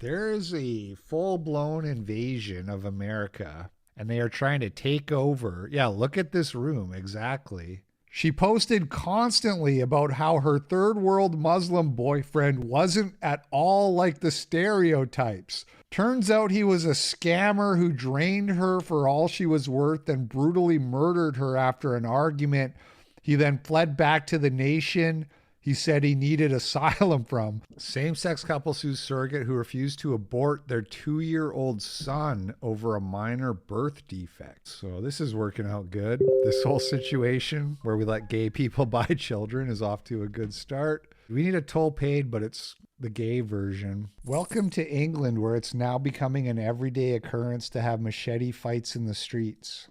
There is a full-blown invasion of America, and they are trying to take over. Yeah, look at this room. Exactly. She posted constantly about how her third world Muslim boyfriend wasn't at all like the stereotypes. Turns out he was a scammer who drained her for all she was worth and brutally murdered her after an argument. He then fled back to the nation he said he needed asylum from. Same-sex couple sues surrogate who refused to abort their 2-year-old son over a minor birth defect. So this is working out good. This whole situation where we let gay people buy children is off to a good start. We need a toll paid, but it's the gay version. Welcome to England, where it's now becoming an everyday occurrence to have machete fights in the streets.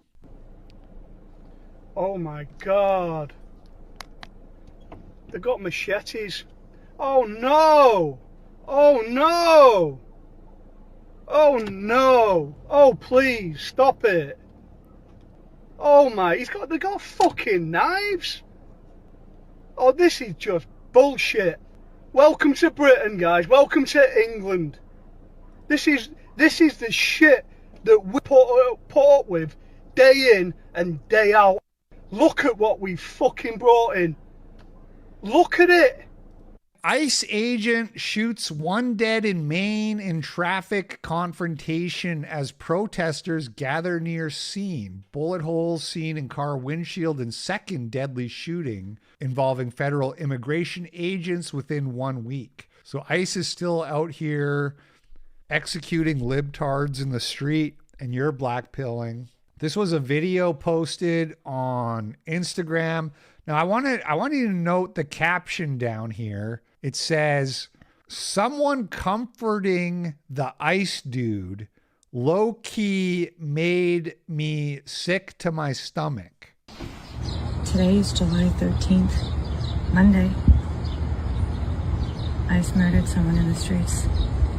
Oh my God. They got machetes. Oh no! Oh no! Oh no! Oh please, stop it! Oh my, they got fucking knives! Oh, this is just bullshit. Welcome to Britain, guys. Welcome to England. This is the shit that we put up with day in and day out. Look at what we fucking brought in. Look at it. ICE agent shoots one dead in Maine in traffic confrontation as protesters gather near scene. Bullet holes seen in car windshield and second deadly shooting involving federal immigration agents within 1 week. So ICE is still out here executing libtards in the street, and you're blackpilling. This was a video posted on Instagram. Now, I want you to note the caption down here. It says, someone comforting the ICE dude low-key made me sick to my stomach. Today is July 13th, Monday. ICE murdered someone in the streets.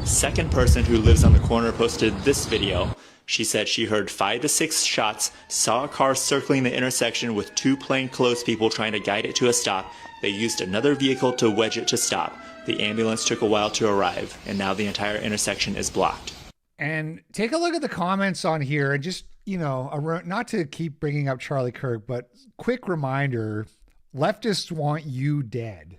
Second person who lives on the corner posted this video. She said she heard 5 to 6 shots, saw a car circling the intersection with 2 plainclothes people trying to guide it to a stop. They used another vehicle to wedge it to stop. The ambulance took a while to arrive, and now the entire intersection is blocked. And take a look at the comments on here, and just, you know, not to keep bringing up Charlie Kirk, but quick reminder, leftists want you dead.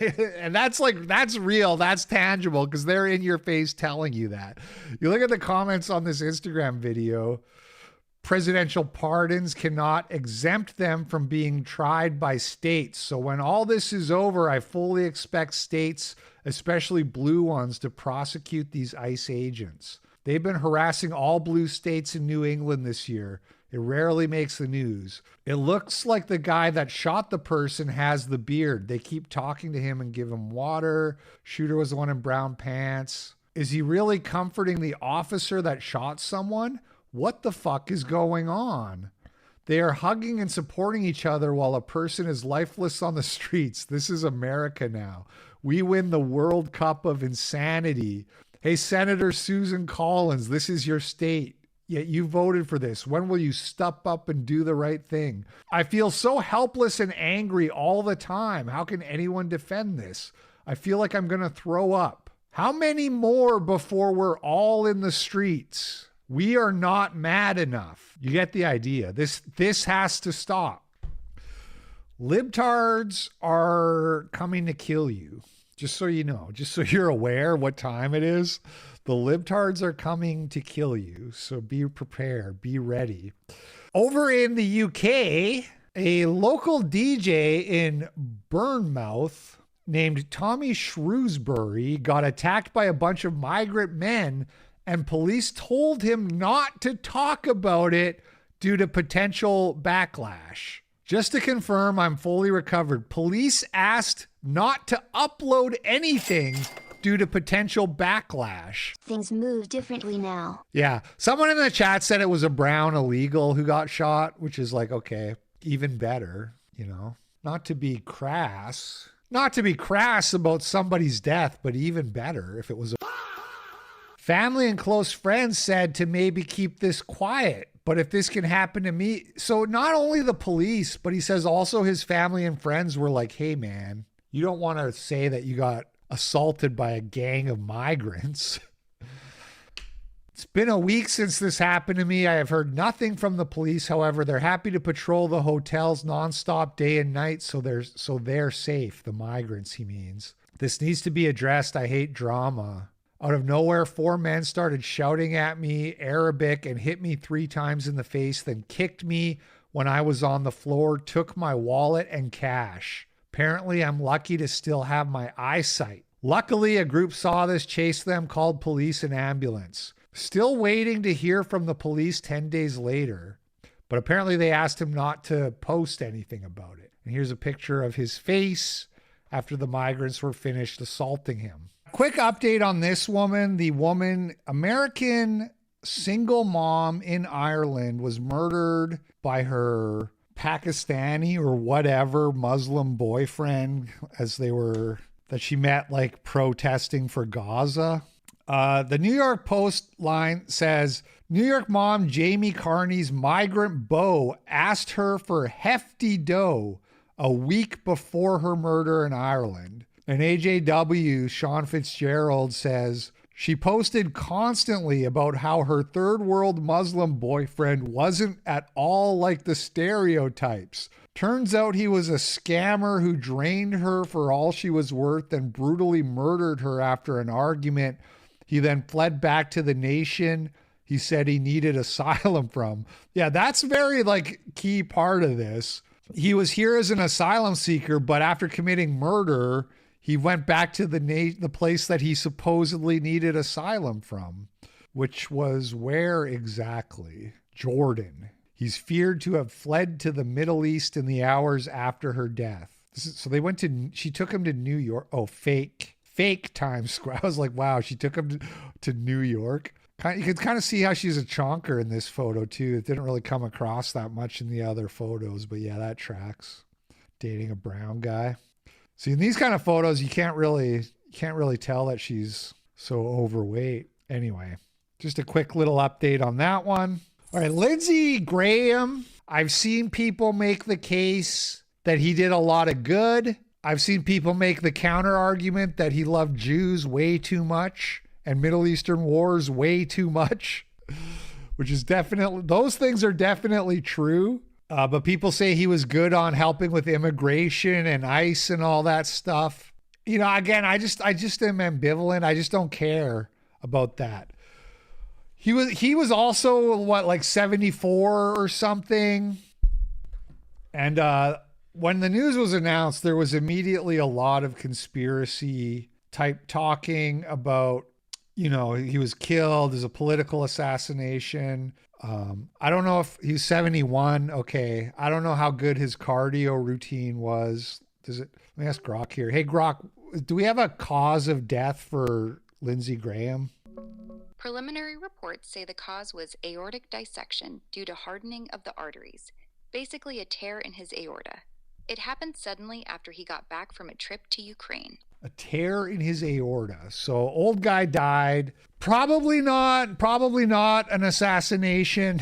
And that's real, that's tangible, because they're in your face telling you that. You look at the comments on this Instagram video, presidential pardons cannot exempt them from being tried by states. So when all this is over, I fully expect states, especially blue ones, to prosecute these ICE agents. They've been harassing all blue states in New England this year. It rarely makes the news. It looks like the guy that shot the person has the beard. They keep talking to him and give him water. Shooter was the one in brown pants. Is he really comforting the officer that shot someone? What the fuck is going on? They are hugging and supporting each other while a person is lifeless on the streets. This is America now. We win the World Cup of insanity. Hey, Senator Susan Collins, this is your state. Yet you voted for this. When will you step up and do the right thing? I feel so helpless and angry all the time. How can anyone defend this? I feel like I'm going to throw up. How many more before we're all in the streets? We are not mad enough. You get the idea. This has to stop. Libtards are coming to kill you. Just so you know, just so you're aware what time it is. The libtards are coming to kill you, so be prepared, be ready. Over in the UK, a local DJ in Bournemouth named Tommy Shrewsbury got attacked by a bunch of migrant men, and police told him not to talk about it due to potential backlash. Just to confirm, I'm fully recovered. Police asked not to upload anything due to potential backlash. Things move differently now. Yeah. Someone in the chat said it was a brown illegal who got shot, which is like, okay, even better, you know, not to be crass about somebody's death, but even better if it was a family and close friends said to maybe keep this quiet. But if this can happen to me, so not only the police, but he says also his family and friends were like, hey man, you don't want to say that you got assaulted by a gang of migrants. It's been a week since this happened to me. I have heard nothing from the police. However, they're happy to patrol the hotels nonstop day and night, so they're safe. The migrants, he means. This needs to be addressed. I hate drama. Out of nowhere, 4 men started shouting at me Arabic and hit me 3 times in the face, then kicked me when I was on the floor, took my wallet and cash. Apparently, I'm lucky to still have my eyesight. Luckily, a group saw this, chased them, called police and ambulance. Still waiting to hear from the police 10 days later, but apparently they asked him not to post anything about it. And here's a picture of his face after the migrants were finished assaulting him. Quick update on this woman. The woman, American single mom in Ireland, was murdered by her Pakistani or whatever Muslim boyfriend that she met like protesting for Gaza. The New York Post line says, New York mom Jamie Carney's migrant beau asked her for hefty dough a week before her murder in Ireland. And AJW, Sean Fitzgerald, says she posted constantly about how her third world Muslim boyfriend wasn't at all like the stereotypes. Turns out he was a scammer who drained her for all she was worth and brutally murdered her after an argument he then fled back to the nation he said he needed asylum from. Yeah, that's very key part of this. He was here as an asylum seeker, but after committing murder, he went back to the place that he supposedly needed asylum from, which was where exactly? Jordan. He's feared to have fled to the Middle East in the hours after her death. So she took him to New York. Oh, fake Times Square. I was like, wow, she took him to New York. You can kind of see how she's a chonker in this photo too. It didn't really come across that much in the other photos, but yeah, that tracks. Dating a brown guy. See, in these kind of photos, you can't really tell that she's so overweight. Anyway, just a quick little update on that one. All right, Lindsey Graham. I've seen people make the case that he did a lot of good. I've seen people make the counter argument that he loved Jews way too much and Middle Eastern wars way too much, which is definitely, those things are definitely true. But people say he was good on helping with immigration and ICE and all that stuff. You know, again, I just am ambivalent. I just don't care about that. He was also what, 74 or something. And when the news was announced, there was immediately a lot of conspiracy type talking about, he was killed as a political assassination. I don't know if he's 71. Okay. I don't know how good his cardio routine was. Let me ask Grok here. Hey, Grok, do we have a cause of death for Lindsey Graham? Preliminary reports say the cause was aortic dissection due to hardening of the arteries, basically a tear in his aorta. It happened suddenly after he got back from a trip to Ukraine. A tear in his aorta. So old guy died. Probably not an assassination,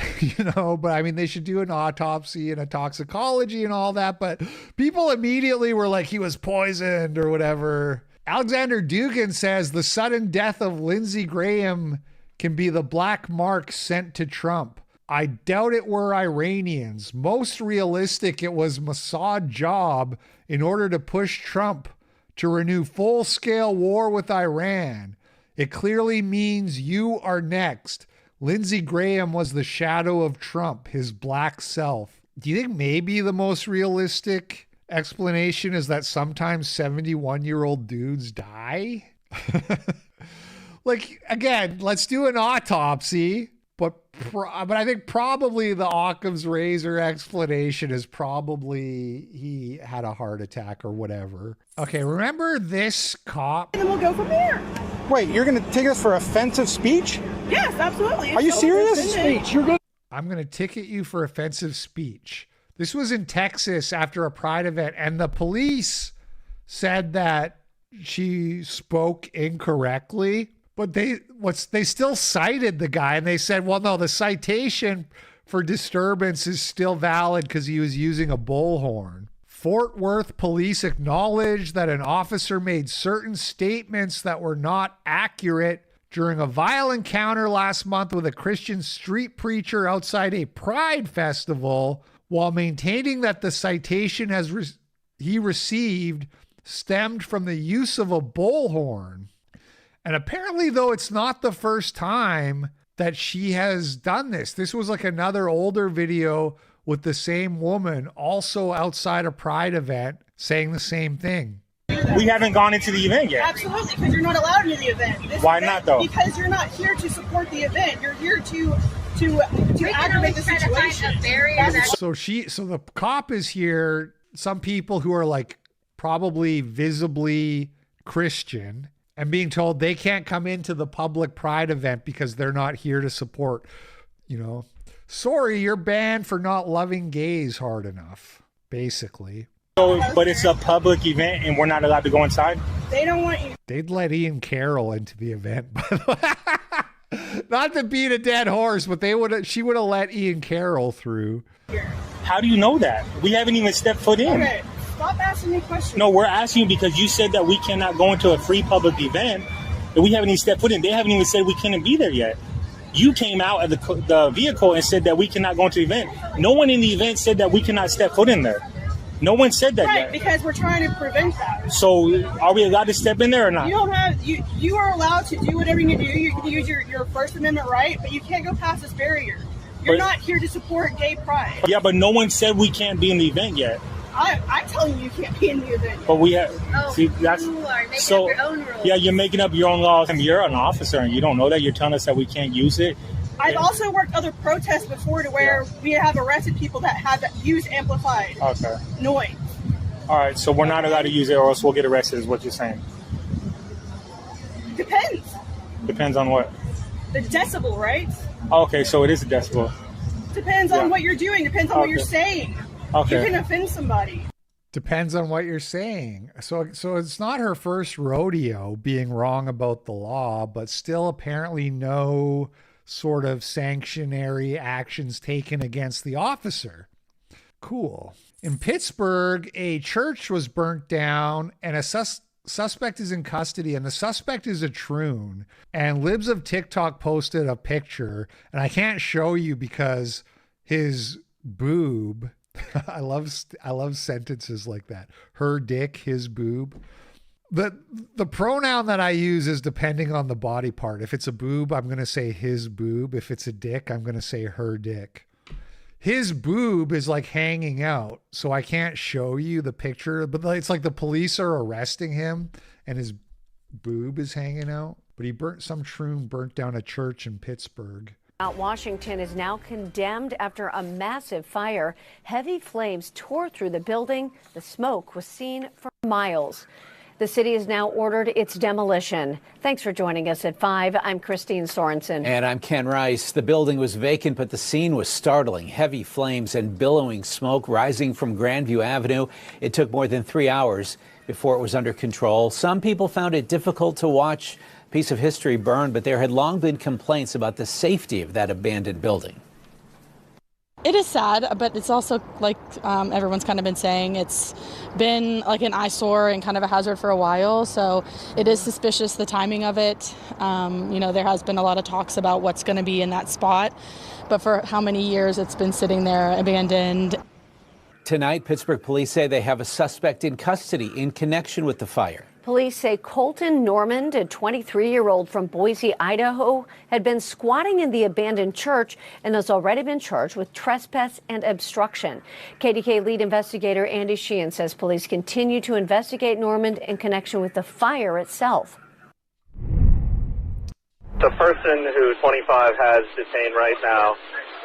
but I mean, they should do an autopsy and a toxicology and all that. But people immediately were like, he was poisoned or whatever. Alexander Dugan says the sudden death of Lindsey Graham can be the black mark sent to Trump. I doubt it were Iranians. Most realistic, it was Mossad job in order to push Trump to renew full-scale war with Iran. It clearly means you are next. Lindsey Graham was the shadow of Trump, his black self. Do you think maybe the most realistic explanation is that sometimes 71-year-old dudes die? Again, let's do an autopsy. But I think probably the Occam's razor explanation is probably he had a heart attack or whatever. Okay, remember this cop? And then we'll go from there. Wait, you're going to take us for offensive speech? Yes, absolutely. Are you serious? Speech. I'm going to ticket you for offensive speech. This was in Texas after a Pride event, and the police said that she spoke incorrectly. But they still cited the guy, and they said, well, no, the citation for disturbance is still valid because he was using a bullhorn. Fort Worth police acknowledged that an officer made certain statements that were not accurate during a violent encounter last month with a Christian street preacher outside a Pride festival, while maintaining that the citation he received stemmed from the use of a bullhorn. And apparently, though, it's not the first time that she has done this. This was like another older video with the same woman also outside a Pride event saying the same thing. We haven't gone into the event yet. Absolutely, because you're not allowed into the event. Why not, though? Because you're not here to support the event. You're here to aggravate the situation. So the cop is here. Some people who are like probably visibly Christian and being told they can't come into the public Pride event because they're not here to support, sorry, you're banned for not loving gays hard enough, basically. So, but it's a public event and we're not allowed to go inside? They don't want you. They'd let Ian Carroll into the event, by the way. Not to beat a dead horse, but she would have let Ian Carroll through. How do you know that? We haven't even stepped foot in. Okay, stop asking me questions. No, we're asking you because you said that we cannot go into a free public event and we haven't even stepped foot in. They haven't even said we couldn't be there yet. You came out of the vehicle and said that we cannot go into the event. No one in the event said that we cannot step foot in there. No one said that right, yet. Because we're trying to prevent that. So are we allowed to step in there or not? You are allowed to do whatever you do. You can use your First Amendment right, but you can't go past this barrier. You're not here to support gay pride. Yeah, but no one said we can't be in the event yet. I'm telling you can't be in the event yet. But we have. See, that's you are making so. up your own rules. Yeah, you're making up your own laws. And you're an officer and you don't know that. You're telling us that we can't use it. I've also worked other protests before to where we have arrested people that have used amplified noise. All right, so we're not allowed to use it or else we'll get arrested is what you're saying. Depends. Depends on what? The decibel, right? Okay, so it is a decibel. Depends on what you're doing. Depends on what you're saying. Okay. You can offend somebody. Depends on what you're saying. So it's not her first rodeo being wrong about the law, but still apparently no sort of sanctionary actions taken against the officer. Cool. In Pittsburgh, a church was burnt down and a suspect is in custody, and the suspect is a troon. And Libs of TikTok posted a picture, and I can't show you because his boob, I love sentences like that. Her dick, his boob. The pronoun that I use is depending on the body part. If it's a boob, I'm going to say his boob. If it's a dick, I'm going to say her dick. His boob is like hanging out, so I can't show you the picture, but it's like the police are arresting him and his boob is hanging out. But some troon burnt down a church in Pittsburgh. Washington is now condemned after a massive fire. Heavy flames tore through the building. The smoke was seen for miles. The city has now ordered its demolition. Thanks for joining us at 5. I'm Christine Sorensen. And I'm Ken Rice. The building was vacant, but the scene was startling. Heavy flames and billowing smoke rising from Grandview Avenue. It took more than 3 hours before it was under control. Some people found it difficult to watch a piece of history burn, but there had long been complaints about the safety of that abandoned building. It is sad, but it's also like everyone's kind of been saying, it's been like an eyesore and kind of a hazard for a while. So it is suspicious, the timing of it. There has been a lot of talks about what's going to be in that spot, but for how many years it's been sitting there abandoned. Tonight, Pittsburgh police say they have a suspect in custody in connection with the fire. Police say Colton Normand, a 23-year-old from Boise, Idaho, had been squatting in the abandoned church and has already been charged with trespass and obstruction. KDK lead investigator Andy Sheehan says police continue to investigate Normand in connection with the fire itself. The person who 25 has detained right now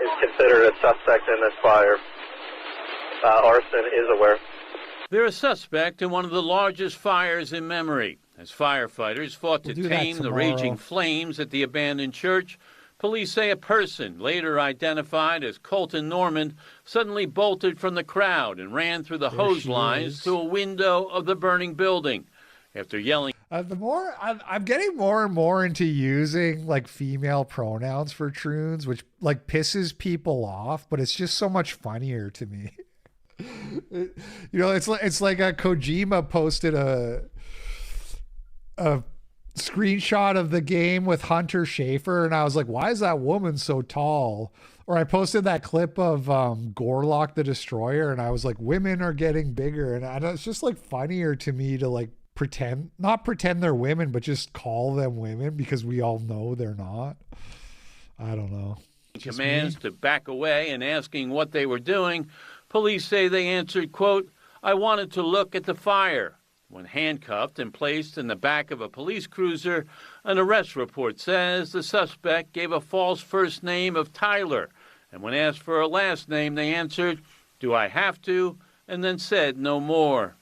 is considered a suspect in this fire. Arson is aware. They're a suspect in one of the largest fires in memory. As firefighters fought to tame the raging flames at the abandoned church, police say a person, later identified as Colton Normand, suddenly bolted from the crowd and ran through the hose lines to a window of the burning building. After yelling, I'm getting more and more into using like female pronouns for troons, which like pisses people off, but it's just so much funnier to me. It's like a Kojima posted a screenshot of the game with Hunter Schafer, and I was like, why is that woman so tall? Or I posted that clip of Gorlock the Destroyer, and I was like, women are getting bigger. And it's just like funnier to me to like not pretend they're women, but just call them women because we all know they're not. I don't know. Commands to back away and asking what they were doing. Police say they answered, quote, "I wanted to look at the fire." When handcuffed and placed in the back of a police cruiser, an arrest report says the suspect gave a false first name of Tyler, and when asked for a last name, they answered, "Do I have to?" and then said no more.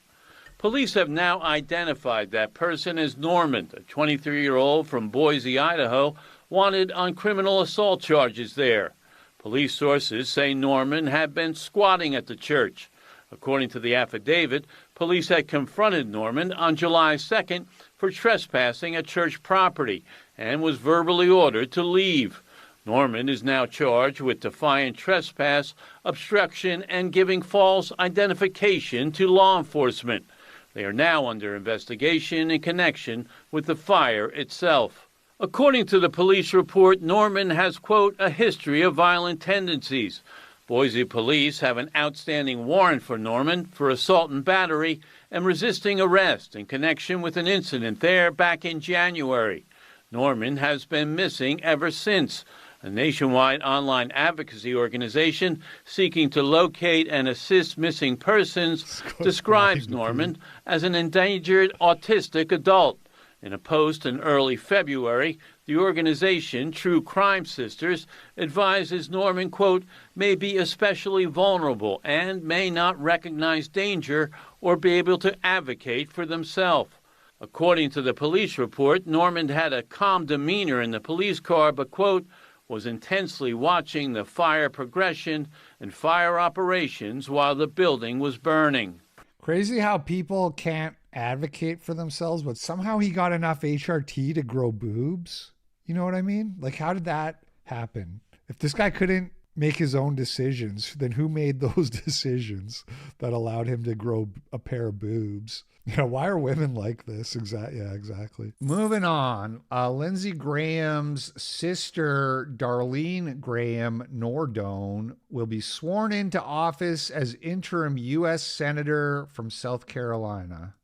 Police have now identified that person as Norman, a 23-year-old from Boise, Idaho, wanted on criminal assault charges there. Police sources say Norman had been squatting at the church. According to the affidavit, police had confronted Norman on July 2nd for trespassing at church property and was verbally ordered to leave. Norman is now charged with defiant trespass, obstruction, and giving false identification to law enforcement. They are now under investigation in connection with the fire itself. According to the police report, Norman has, quote, a history of violent tendencies. Boise police have an outstanding warrant for Norman for assault and battery and resisting arrest in connection with an incident there back in January. Norman has been missing ever since. A nationwide online advocacy organization seeking to locate and assist missing persons describes Norman as an endangered autistic adult. In a post in early February, the organization True Crime Sisters advises Norman, quote, may be especially vulnerable and may not recognize danger or be able to advocate for themselves. According to the police report, Norman had a calm demeanor in the police car, but, quote, was intensely watching the fire progression and fire operations while the building was burning. Crazy how people can't advocate for themselves, but somehow he got enough HRT to grow boobs. You know what I mean? Like, how did that happen? If this guy couldn't make his own decisions, then who made those decisions that allowed him to grow a pair of boobs? You know, why are women like this? Exactly. Moving on. Lindsey Graham's sister, Darlene Graham Nordone, will be sworn into office as interim U.S. Senator from South Carolina.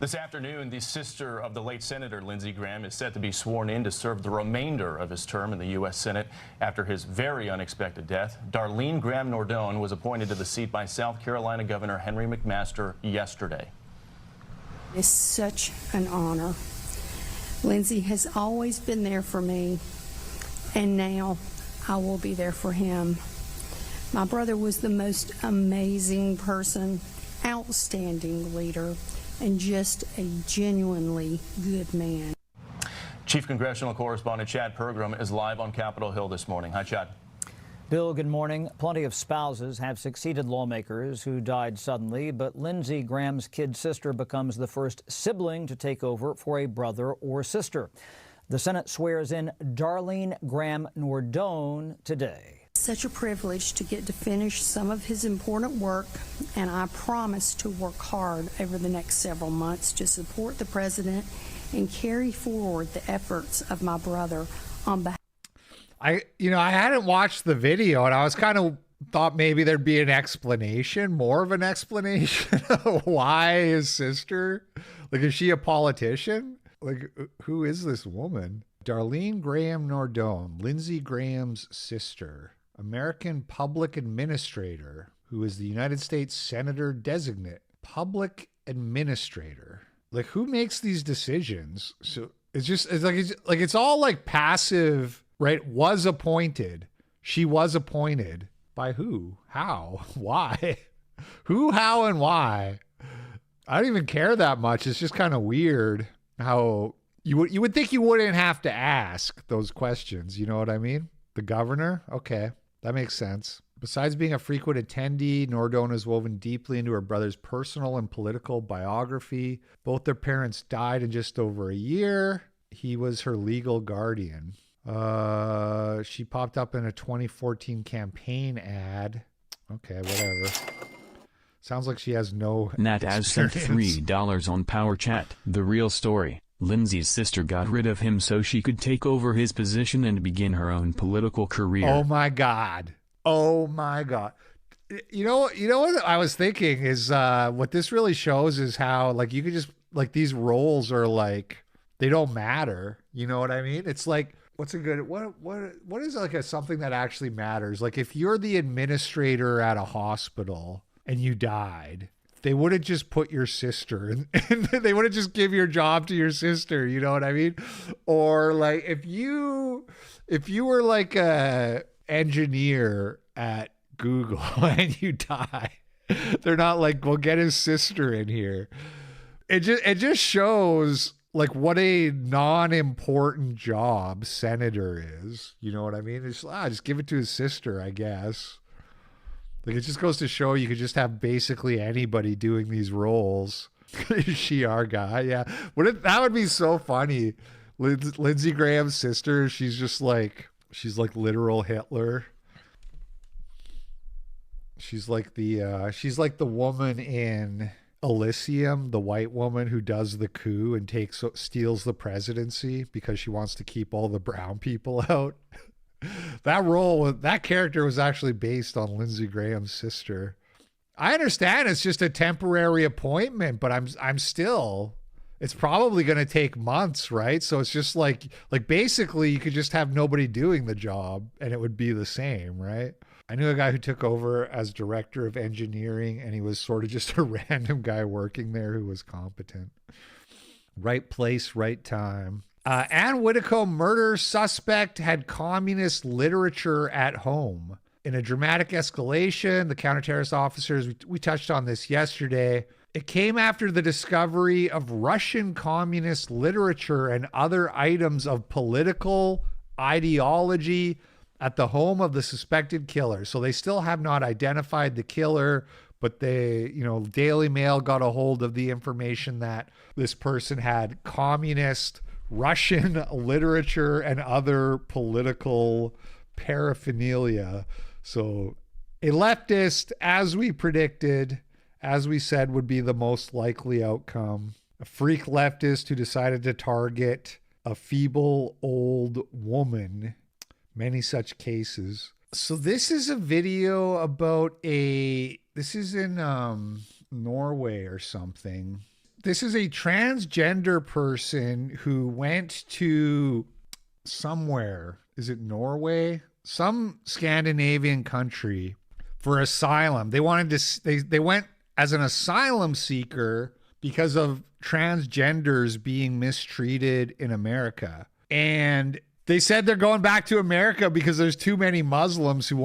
This afternoon, the sister of the late Senator Lindsey Graham is set to be sworn in to serve the remainder of his term in the U.S. Senate after his very unexpected death. Darlene Graham Nordone was appointed to the seat by South Carolina Governor Henry McMaster yesterday. It's such an honor. Lindsey has always been there for me, and now I will be there for him. My brother was the most amazing person, outstanding leader, and just a genuinely good man. Chief Congressional Correspondent Chad Pergram is live on Capitol Hill this morning. Hi, Chad. Bill, good morning. Plenty of spouses have succeeded lawmakers who died suddenly, but Lindsey Graham's kid sister becomes the first sibling to take over for a brother or sister. The Senate swears in Darlene Graham Nordone today. Such a privilege to get to finish some of his important work, and I promise to work hard over the next several months to support the president and carry forward the efforts of my brother on behalf. I hadn't watched the video, and I was kind of thought maybe there'd be an explanation, more of an explanation of why his sister, like, is she a politician? Like, who is this woman? Darlene Graham Nordone, Lindsey Graham's sister, American public administrator, who is the United States Senator designate. Public administrator. Like, who makes these decisions? So it's all like passive, right? Was appointed. She was appointed by who? How? Why? Who, how, and why? I don't even care that much. It's just kind of weird how you would think you wouldn't have to ask those questions. You know what I mean? The governor? Okay. That makes sense. Besides being a frequent attendee, Nordone is woven deeply into her brother's personal and political biography. Both their parents died in just over a year. He was her legal guardian. She popped up in a 2014 campaign ad. Okay, whatever. Sounds like she has no Nat Az sent experience. $3 on Power Chat. The real story. Lindsay's sister got rid of him so she could take over his position and begin her own political career. Oh my God. Oh my God. You know what I was thinking is what this really shows is how like you could just like these roles are like they don't matter. You know what I mean? It's like what's a good what is like something that actually matters? Like if you're the administrator at a hospital and you died, they wouldn't just put your sister and they wouldn't just give your job to your sister, you know what I mean? Or like if you were like a engineer at Google and you die, they're not like, we'll get his sister in here. It just shows like what a non-important job senator is. You know what I mean? It's just give it to his sister, I guess. Like it just goes to show you could just have basically anybody doing these roles. Is she our guy? Yeah. That would be so funny. Lindsey Graham's sister, she's like literal Hitler. She's like the woman in Elysium, the white woman who does the coup and steals the presidency because she wants to keep all the brown people out. That character was actually based on Lindsey Graham's sister. I understand it's just a temporary appointment, but I'm still, it's probably going to take months, right? So it's just like basically you could just have nobody doing the job and it would be the same, right? I knew a guy who took over as director of engineering and he was sort of just a random guy working there who was competent. Right place, right time. Anne Whitcomb murder suspect had communist literature at home. In a dramatic escalation, the counter-terrorist officers, we touched on this yesterday, it came after the discovery of Russian communist literature and other items of political ideology at the home of the suspected killer. So they still have not identified the killer, but Daily Mail got a hold of the information that this person had communist Russian literature and other political paraphernalia. So a leftist, as we predicted, as we said, would be the most likely outcome. A freak leftist who decided to target a feeble old woman. Many such cases. So this is a video about this is in Norway or something. This is a transgender person who went to somewhere. Is it Norway? Some Scandinavian country for asylum. They went as an asylum seeker because of transgenders being mistreated in America. And they said they're going back to America because there's too many Muslims who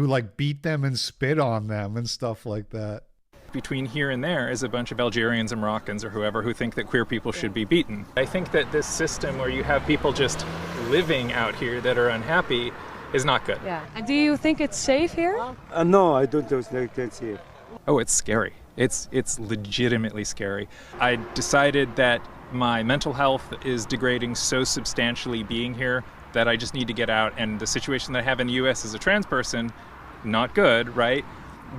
like beat them and spit on them and stuff like that. Between here and there is a bunch of Algerians and Moroccans or whoever who think that queer people should be beaten. I think that this system where you have people just living out here that are unhappy is not good. Yeah. Do you think it's safe here? No, I don't think it's safe. Oh, it's scary. It's legitimately scary. I decided that my mental health is degrading so substantially being here that I just need to get out. And the situation that I have in the U.S. as a trans person, not good, right?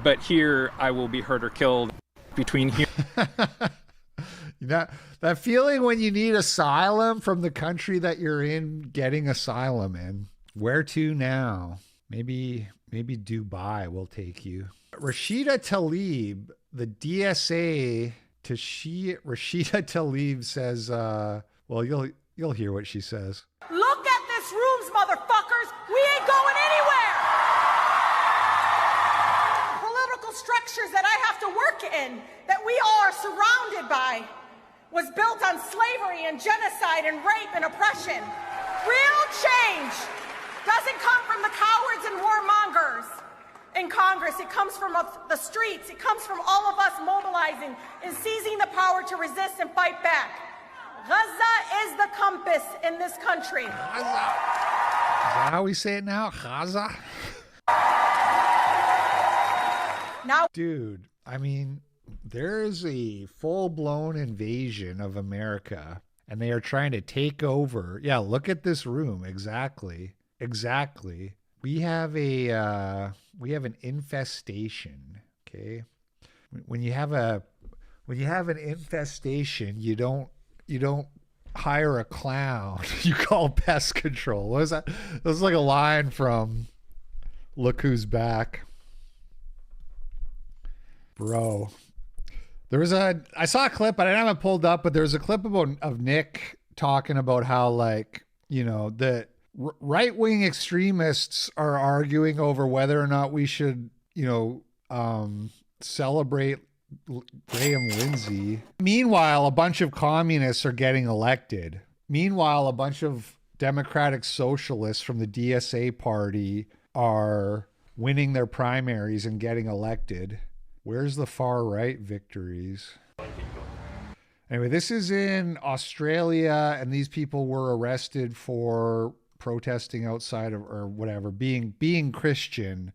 But here I will be hurt or killed between here. That feeling when you need asylum from the country that you're in, getting asylum in. Where to now? Maybe Dubai will take you. Rashida Tlaib, the DSA Rashida Tlaib says, well, you'll hear what she says. Look at this rooms, motherfuckers. We ain't going anywhere. Political structures that I have to work in, that we all are surrounded by, was built on slavery and genocide and rape and oppression. Real change doesn't come from the cowards and warmongers in Congress. It comes from the streets. It comes from all of us mobilizing and seizing the power to resist and fight back. Gaza is the compass in this country. Gaza. Is that how we say it now? Gaza? Now, dude, I mean, there is a full-blown invasion of America, and they are trying to take over. Yeah, look at this room. Exactly. We have an infestation. Okay. When you have an infestation, you don't hire a clown. You call pest control. What is that? That was like a line from Look Who's Back. Bro. I saw a clip, but I didn't have it pulled up, but there's a clip of Nick talking about how, like, you know, the right-wing extremists are arguing over whether or not we should, you know, celebrate Graham Lindsay. Meanwhile, a bunch of communists are getting elected. Meanwhile, a bunch of Democratic Socialists from the DSA party are winning their primaries and getting elected. Where's the far right victories? Anyway, this is in Australia, and these people were arrested for protesting outside of, or whatever, being Christian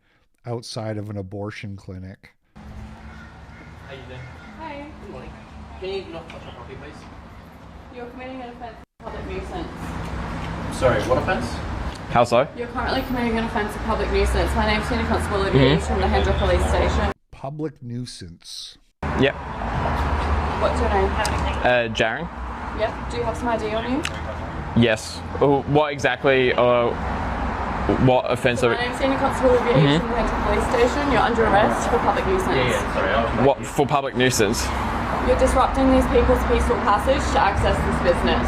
outside of an abortion clinic. How you doing? Hi. Good morning. Can you not touch my property, please? You're committing an offence of public nuisance. Sorry, what offence? How so? You're currently committing an offence of public nuisance. My name's Senior Constable Olivia from the Hendra Police Station. Public nuisance. Yep. What's your name? Jaren. Yep. Do you have some ID on you? Yes. What exactly, what offence? So my name's Senior Constable Olivia from the Hendra Police Station. You're under arrest for public nuisance. Yeah, sorry. What, for public nuisance? You're disrupting these people's peaceful passage to access this business.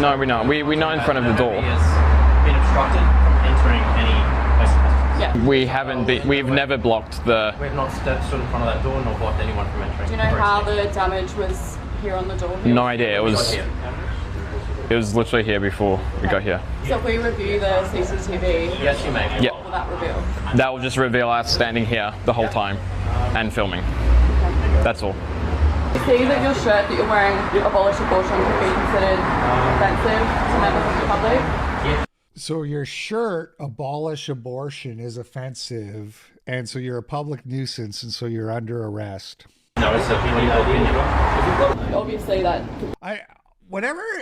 No, we're not. We're not in front of the door. Been obstructed from entering any place of business. Yeah. We haven't been. We've never blocked the. We've not stood in front of that door nor blocked anyone from entering. Do you know how the damage was here on the door? No idea. It was literally here before we got here. So if we review the CCTV, yes, you may. Yep. What will that reveal? That will just reveal us standing here the whole time and filming. That's all. You see that your shirt that you're wearing, abolish abortion, could be considered offensive to members of the public? Yeah. So your shirt, abolish abortion, is offensive, and so you're a public nuisance, and so you're under arrest. No, it's a political opinion. Obviously that...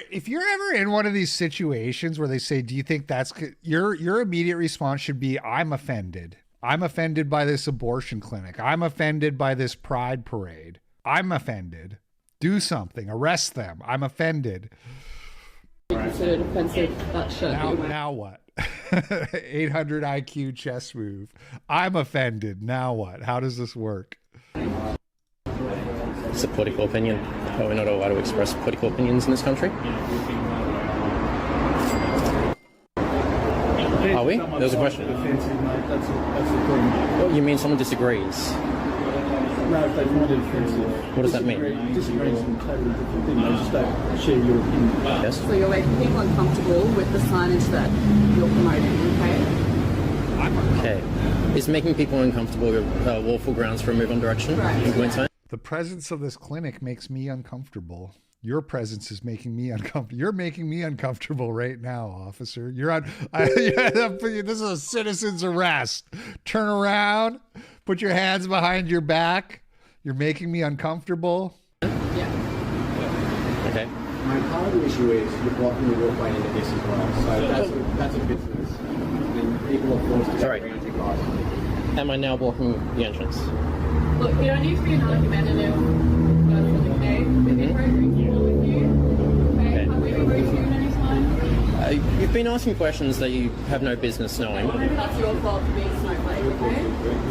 If you're ever in one of these situations where they say, do you think that's... Your immediate response should be, I'm offended. I'm offended by this abortion clinic. I'm offended by this pride parade. I'm offended. Do something. Arrest them. I'm offended. Considered offensive, that shirt. Now what? 800 IQ chess move. I'm offended. Now what? How does this work? It's a political opinion. We're not allowed to express political opinions in this country. Are we? There was a question. What, you mean someone disagrees? No, if they find it offensive. What does that mean? Disagrees on totally different thing. They just don't share your opinion. Yes. So you're making people uncomfortable with the signage that you're promoting, okay? Okay. Is making people uncomfortable lawful grounds for a move on direction in Queensland? The presence of this clinic makes me uncomfortable. Your presence is making me uncomfortable. You're making me uncomfortable right now, officer. You're on. This is a citizen's arrest. Turn around. Put your hands behind your back. You're making me uncomfortable. Yeah. Okay. My part of the issue is you're blocking the walkway into this as well. So that's a business. And people are forced to Sorry. Am I now blocking the entrance? Look, you don't need to be an argumentative person, okay? If you're very reasonable with you, okay? Have we been rude to you at any time? You've been asking questions that you have no business knowing. That's your fault for being a snowflake, okay?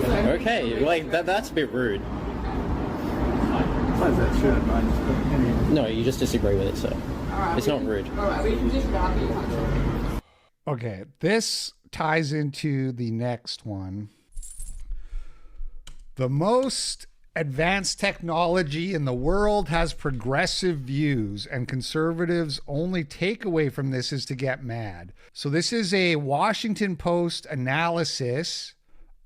So, Okay, like that's a bit rude. No, you just disagree with it, so right, it's not rude. Alright, we can disregard you can't. Okay, this ties into the next one. The most advanced technology in the world has progressive views, and conservatives' only takeaway from this is to get mad. So this is a Washington Post analysis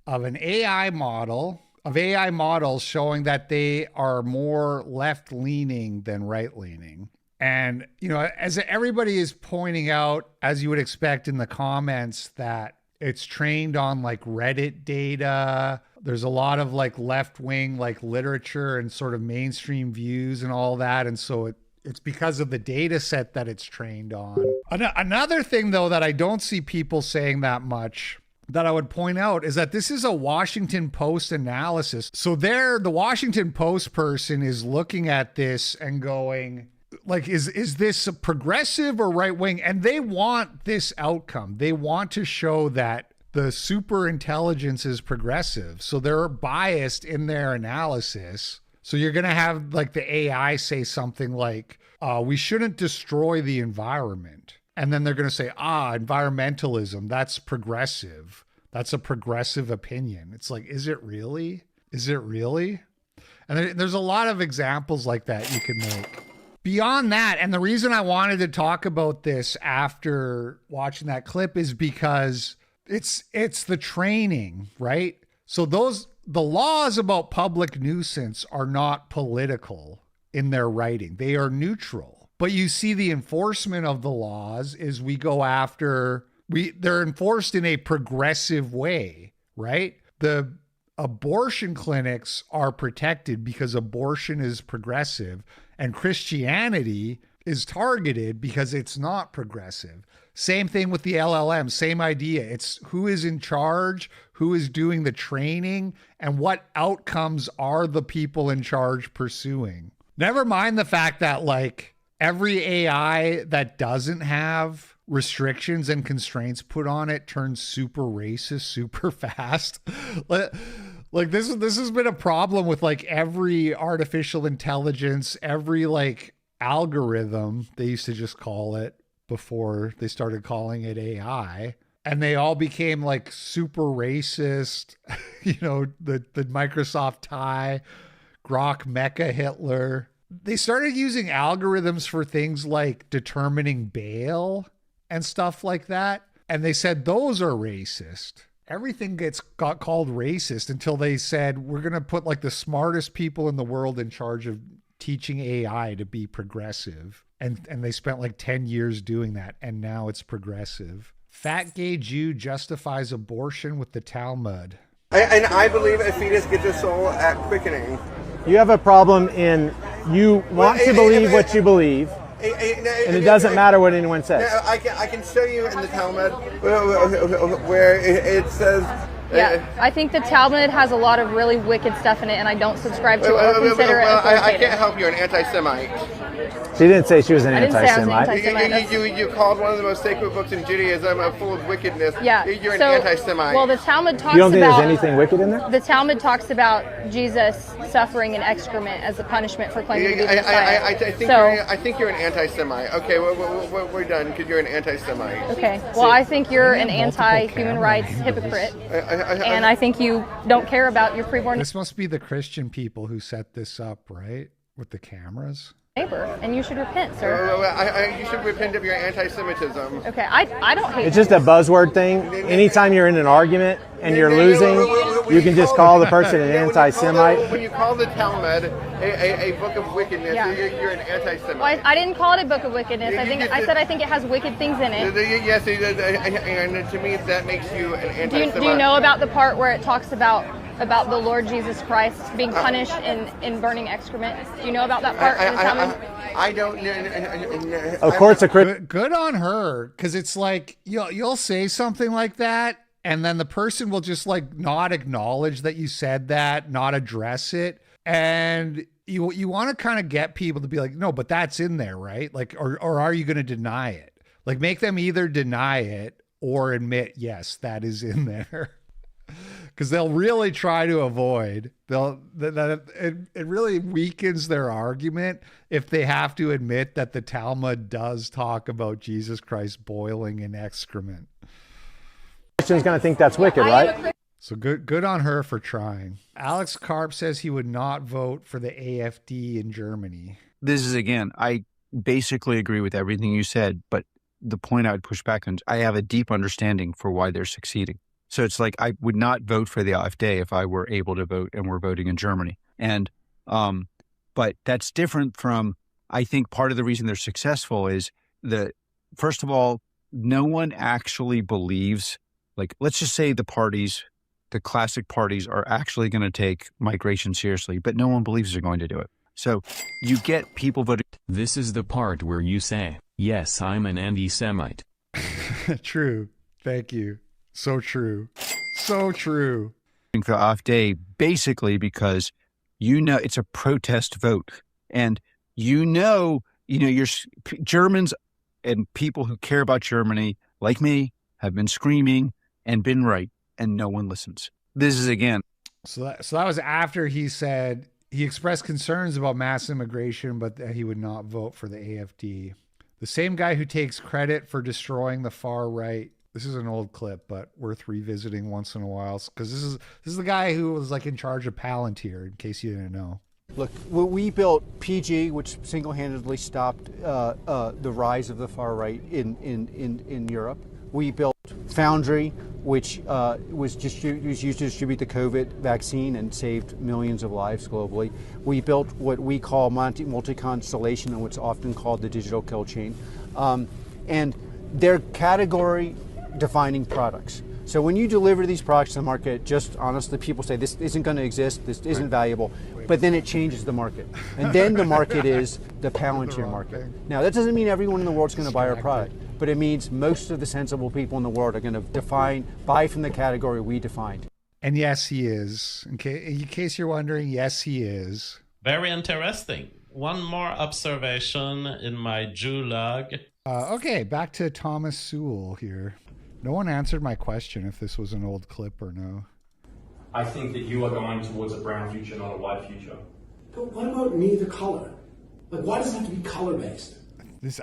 of an AI model, of AI models showing that they are more left-leaning than right-leaning. And, you know, as everybody is pointing out, as you would expect in the comments, that it's trained on like Reddit data. There's a lot of like left-wing like literature and sort of mainstream views and all that. And so it's because of the data set that it's trained on. Another thing though that I don't see people saying that much that I would point out is that this is a Washington Post analysis. So there, the Washington Post person is looking at this and going, like, is this a progressive or right wing? And they want this outcome. They want to show that the super intelligence is progressive. So they're biased in their analysis. So you're going to have like the AI say something like, we shouldn't destroy the environment. And then they're going to say, environmentalism, that's progressive. That's a progressive opinion. It's like, is it really? Is it really? And there's a lot of examples like that you can make. Beyond that, and the reason I wanted to talk about this after watching that clip is because it's the training, right? So the laws about public nuisance are not political in their writing. They are neutral. But you see the enforcement of the laws is they're enforced in a progressive way, right? The abortion clinics are protected because abortion is progressive, and Christianity is targeted because it's not progressive. Same thing with the LLM, same idea. It's who is in charge, who is doing the training, and what outcomes are the people in charge pursuing. Never mind the fact that like every AI that doesn't have restrictions and constraints put on it turns super racist super fast. Like this has been a problem with like every artificial intelligence, every like algorithm, they used to just call it before they started calling it AI. And they all became like super racist, the Microsoft tie, Grok Mecha Hitler. They started using algorithms for things like determining bail and stuff like that. And they said those are racist. Everything got called racist until they said, we're going to put like the smartest people in the world in charge of teaching AI to be progressive. And they spent like 10 years doing that. And now it's progressive. Fat gay Jew justifies abortion with the Talmud. And I believe a fetus gets a soul at quickening. You have a problem in you want to believe what you believe, and it doesn't matter what anyone says. I can show you in the Talmud where it says... Yeah, I think the Talmud has a lot of really wicked stuff in it, and I don't subscribe to it or consider it authoritative. I can't help you. You're an anti-Semite. She didn't say she was an anti-Semite. You called one of the most sacred books in Judaism full of wickedness. Yeah, you're an anti-Semite. Well, the Talmud talks about... You don't think there's anything wicked in there? The Talmud talks about Jesus suffering an excrement as a punishment for claiming to be the Messiah. I think you're an anti-Semite. Okay, we're done because you're an anti-Semite. Okay, well, I think you're an anti-human rights hypocrite. And I think you don't care about your preborn This must be the Christian people who set this up, right? With the cameras. Neighbor, and you should repent, sir. You should repent of your anti-Semitism. Okay, I don't hate It's just a buzzword thing. Anytime you're in an argument and you're losing, you can just call the person an anti-Semite. When you call the Talmud a book of wickedness, you're an anti-Semite. Well, I didn't call it a book of wickedness. I said I think it has wicked things in it. Yes, and to me that makes you an anti-Semite. Do you know about the part where it talks about the Lord Jesus Christ being punished in burning excrement? Do you know about that part? I don't. Of course, good on her, because it's like you'll say something like that, and then the person will just like not acknowledge that you said that, not address it, and you want to kind of get people to be like, no, but that's in there, right? Like, or are you going to deny it? Like, make them either deny it or admit, yes, that is in there. Because they'll really try to avoid. It really weakens their argument if they have to admit that the Talmud does talk about Jesus Christ boiling in excrement. Christian's going to think that's wicked, right? So good on her for trying. Alex Karp says he would not vote for the AfD in Germany. This is, again, I basically agree with everything you said, but the point I would push back on, I have a deep understanding for why they're succeeding. So it's like I would not vote for the AfD if I were able to vote and we're voting in Germany. And but that's different from, I think part of the reason they're successful is first of all, no one actually believes, like, let's just say the classic parties are actually going to take migration seriously, but no one believes they're going to do it. So you get people voting. This is the part where you say, yes, I'm an anti-Semite. True. Thank you. So true. So true. The off day basically because it's a protest vote, and your Germans and people who care about Germany like me have been screaming and been right, and no one listens. This is again. So that was after he said he expressed concerns about mass immigration, but that he would not vote for the AfD. The same guy who takes credit for destroying the far right. This is an old clip, but worth revisiting once in a while because this is the guy who was like in charge of Palantir, in case you didn't know. Look, we built PG, which single-handedly stopped the rise of the far right in Europe. We built Foundry, which was used to distribute the COVID vaccine and saved millions of lives globally. We built what we call multi-constellation, and what's often called the digital kill chain. And they're category-defining products. So when you deliver these products to the market, just honestly, people say this isn't going to exist, this isn't valuable, but then it changes the market. And then the market is the Palantir market. Now, that doesn't mean everyone in the world is going to buy our product, but it means most of the sensible people in the world are going to buy from the category we defined. And yes, he is. In case you're wondering, yes, he is. Very interesting. One more observation in my Jew log. Okay, back to Thomas Sewell here. No one answered my question if this was an old clip or no. I think that you are going towards a brown future, not a white future. But what about neither color? Like, why does it have to be color-based?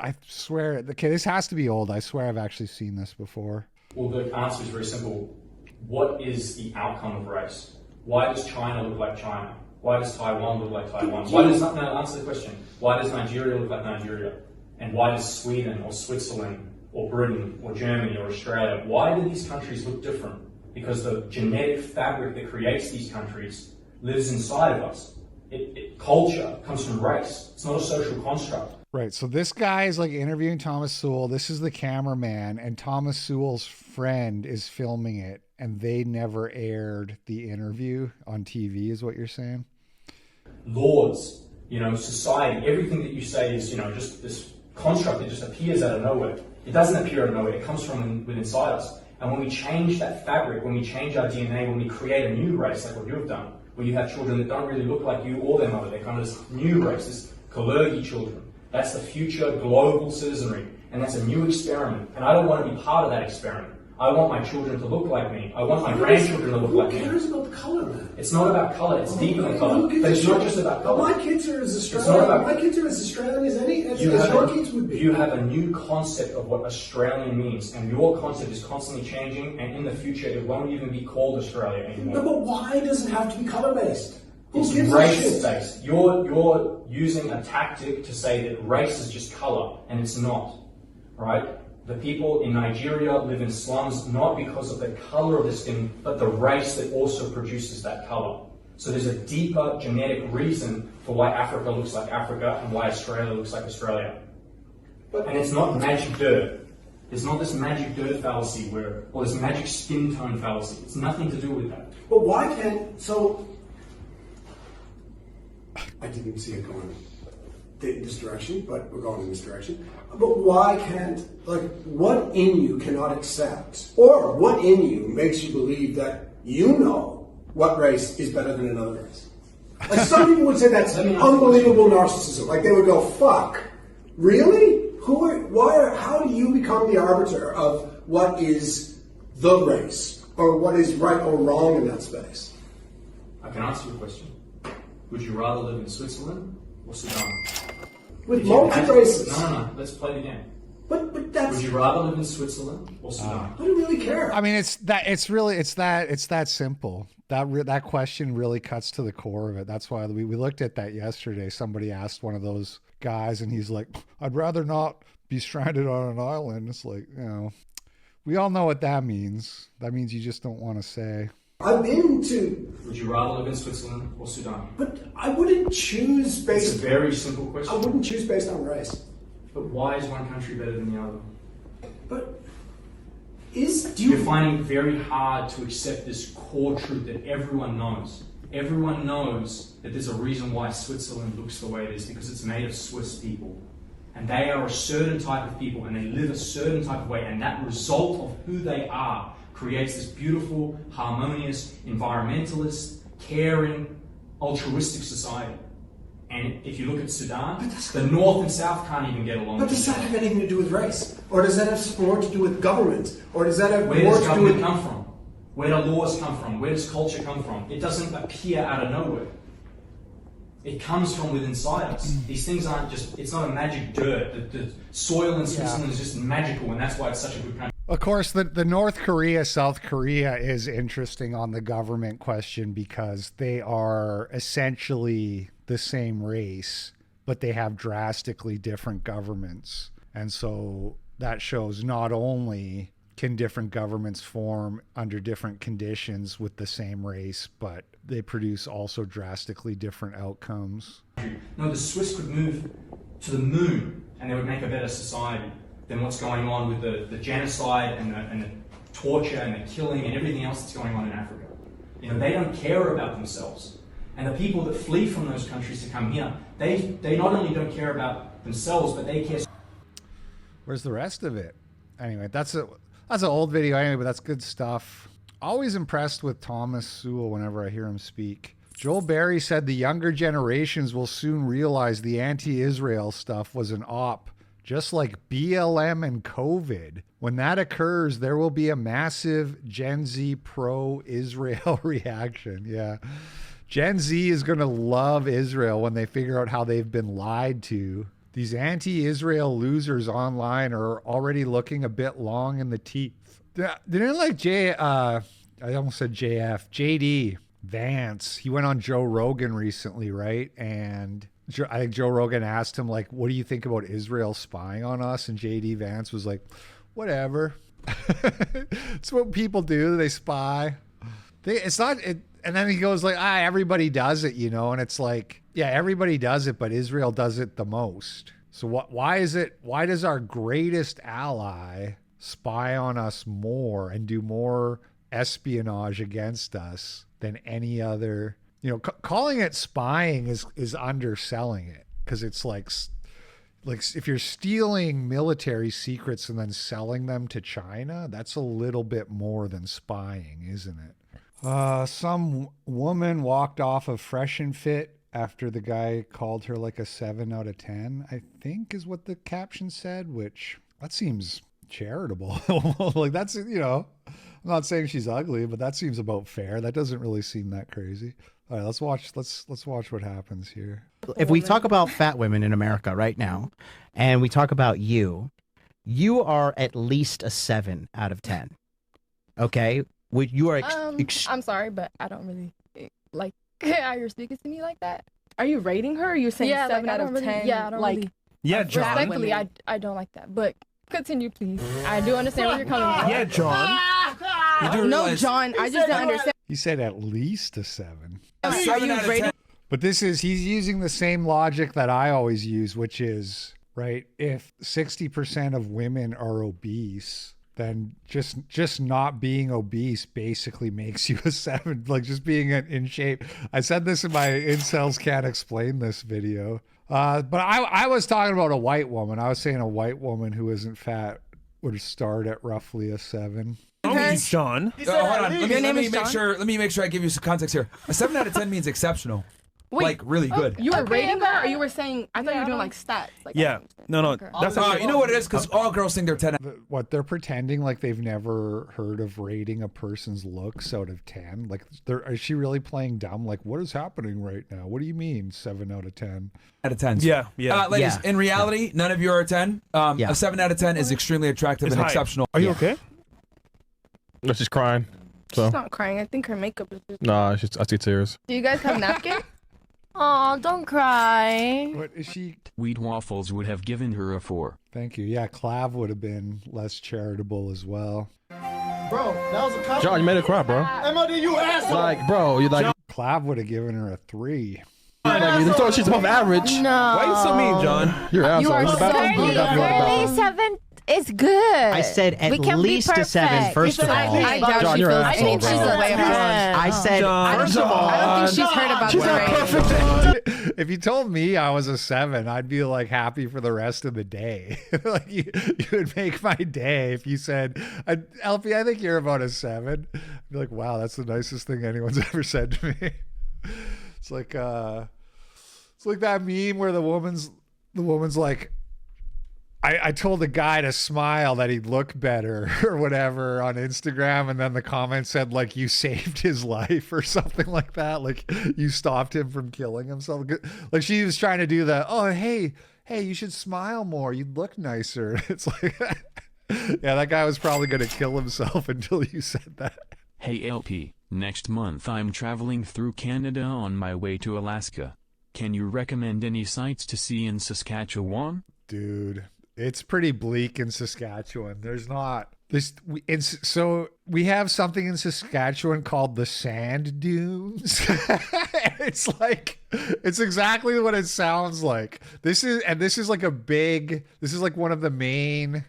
I swear, okay, this has to be old. I swear I've actually seen this before. Well, the answer is very simple. What is the outcome of race? Why does China look like China? Why does Taiwan look like Taiwan? Answer the question. Why does Nigeria look like Nigeria? And why does Sweden or Switzerland or Britain or Germany or Australia, why do these countries look different? Because the genetic fabric that creates these countries lives inside of us. Culture comes from race. It's not a social construct. Right. So this guy is like interviewing Thomas Sewell. This is the cameraman, and Thomas Sewell's friend is filming it, and they never aired the interview on TV, is what you're saying? Laws, society, everything that you say is, just this construct that just appears out of nowhere. It doesn't appear out of nowhere. It comes from within inside us. And when we change that fabric, when we change our DNA, when we create a new race, like what you have done, where you have children that don't really look like you or their mother, they're kind of this new race, this Kalergi children. That's the future global citizenry. And that's a new experiment. And I don't want to be part of that experiment. I want my children to look like me. I want my grandchildren to look like me. Who cares about the color, man? It's not about color. It's deeper than color. But it's not just about color. My kids are as Australian. My kids are as Australian as your kids would be. You have a new concept of what Australian means, and your concept is constantly changing. And in the future, it won't even be called Australia anymore. No, but why does it have to be color-based? It's race-based. You're using a tactic to say that race is just color, and it's not, right? The people in Nigeria live in slums not because of the color of the skin, but the race that also produces that color. So there's a deeper genetic reason for why Africa looks like Africa and why Australia looks like Australia. And it's not magic dirt. There's not this magic dirt fallacy or this magic skin tone fallacy. It's nothing to do with that. But why can't, I didn't even see it going in this direction, but we're going in this direction. But why can't, what in you cannot accept, or what in you makes you believe that you know what race is better than another race? Like, some people would say that's unbelievable narcissism. Like, they would go, fuck, really? How do you become the arbiter of what is the race, or what is right or wrong in that space? I can answer your question. Would you rather live in Switzerland or Sudan? With multiple races. No. Let's play the game. But that's. Would you rather live in Switzerland or Sudan? I don't really care. I mean, it's that simple. That question really cuts to the core of it. That's why we looked at that yesterday. Somebody asked one of those guys, and he's like, "I'd rather not be stranded on an island." It's like, we all know what that means. That means you just don't want to say. I've been to... Would you rather live in Switzerland or Sudan? But I wouldn't choose based... It's a very simple question. I wouldn't choose based on race. But why is one country better than the other? But You're finding it very hard to accept this core truth that everyone knows. Everyone knows that there's a reason why Switzerland looks the way it is, because it's made of Swiss people. And they are a certain type of people, and they live a certain type of way, and that result of who they are creates this beautiful, harmonious, environmentalist, caring, altruistic society. And if you look at Sudan, the North and South can't even get along. But does that have anything to do with race? Or does that have more to do with government? Or does that have Where more does to do with... government come from? Where do laws come from? Where does culture come from? It doesn't appear out of nowhere. It comes from within inside us. These things aren't just, it's not a magic dirt. The soil in Switzerland is just magical, and that's why it's such a good country. Of course, the North Korea, South Korea is interesting on the government question because they are essentially the same race, but they have drastically different governments. And so that shows not only can different governments form under different conditions with the same race, but they produce also drastically different outcomes. No, the Swiss could move to the moon and they would make a better society than what's going on with the genocide and the torture and the killing and everything else that's going on in Africa. You know, they don't care about themselves. And the people that flee from those countries to come here, they not only don't care about themselves, but they care. Where's the rest of it? Anyway, that's an old video anyway, but that's good stuff. Always impressed with Thomas Sewell whenever I hear him speak. Joel Berry said the younger generations will soon realize the anti-Israel stuff was an op, just like BLM and COVID. When that occurs, there will be a massive Gen Z pro-Israel reaction. Yeah. Gen Z is going to love Israel when they figure out how they've been lied to. These anti-Israel losers online are already looking a bit long in the teeth. Didn't like I almost said JD Vance. He went on Joe Rogan recently, right? And I think Joe Rogan asked him, like, what do you think about Israel spying on us? And JD Vance was like, whatever. It's what people do. They spy. And then he goes like, everybody does it, you know? And it's like, yeah, everybody does it, but Israel does it the most. So why does our greatest ally spy on us more and do more espionage against us than any other? You know, calling it spying is underselling it, because it's like if you're stealing military secrets and then selling them to China, that's a little bit more than spying, isn't it? Some woman walked off of Fresh and Fit after the guy called her like a 7 out of 10, I think is what the caption said, which that seems charitable. Like, that's, you know, I'm not saying she's ugly, but that seems about fair. That doesn't really seem that crazy. All right, let's watch what happens here. If we talk about fat women in America right now, and we talk about you are at least a 7 out of 10. Okay? You are I'm sorry, but I don't really like how you're speaking to me like that. Are you rating her, or are you saying 7 out of 10? Yeah, I don't really. Yeah, John. Respectfully, I don't like that. But continue, please. I do understand where you're coming from. Yeah, John. No, John, I just don't understand. He said at least a 7. Are you rating? But he's using the same logic that I always use, which is, right, if 60% of women are obese, then just not being obese basically makes you a 7, like just being in shape. I said this in my Incels Can't Explain This video. But I was talking about a white woman. I was saying a white woman who isn't fat would start at roughly a 7. Sean. Hold on. Let me make sure I give you some context here. A 7 out of 10 means exceptional. Wait, like really good. You were rating her, or you were saying? I thought you were doing like stats. Like, yeah. No. That's you know what it is, because all girls think they're 10. What, they're pretending like they've never heard of rating a person's looks out of 10? Like, is she really playing dumb? Like, what is happening right now? What do you mean 7 out of 10? Out of 10. Yeah. Ladies, in reality, none of you are a 10. A 7 out of 10 is extremely attractive and exceptional. Are you okay? No, she's crying. So. She's not crying. I think her makeup is just... Nah, I see tears. Do you guys have napkin? Oh, don't cry. What is she? Wheat Waffles would have given her a 4. Thank you. Yeah, Clav would have been less charitable as well. Bro, that was a compliment. John, you made her cry, bro. MOD, you asshole. Like, bro, you like. Clav would have given her a 3. Like, you thought she's above average. No. Why are you so mean, John? You're an asshole. You are 37 It's good. I said at least a 7. First of all, I doubt John, she you're feels. an I think asshole, she's bro. a way I said first of all, I don't think she's heard about She's that. not perfect. If you told me I was a 7, I'd be like happy for the rest of the day. Like you would make my day if you said, "Alfie, I think you're about a 7." I'd be like, "Wow, that's the nicest thing anyone's ever said to me." It's like that meme where the woman's like, I told the guy to smile that he'd look better or whatever on Instagram, and then the comment said like, you saved his life or something like that, like you stopped him from killing himself. Like she was trying to do the, oh hey you should smile more, you'd look nicer. It's like yeah, that guy was probably gonna kill himself until you said that. Hey LP, next month I'm traveling through Canada on my way to Alaska. Can you recommend any sites to see in Saskatchewan? Dude, it's pretty bleak in Saskatchewan. There's not this. So we have something in Saskatchewan called the sand dunes. It's exactly what it sounds like. This is like one of the main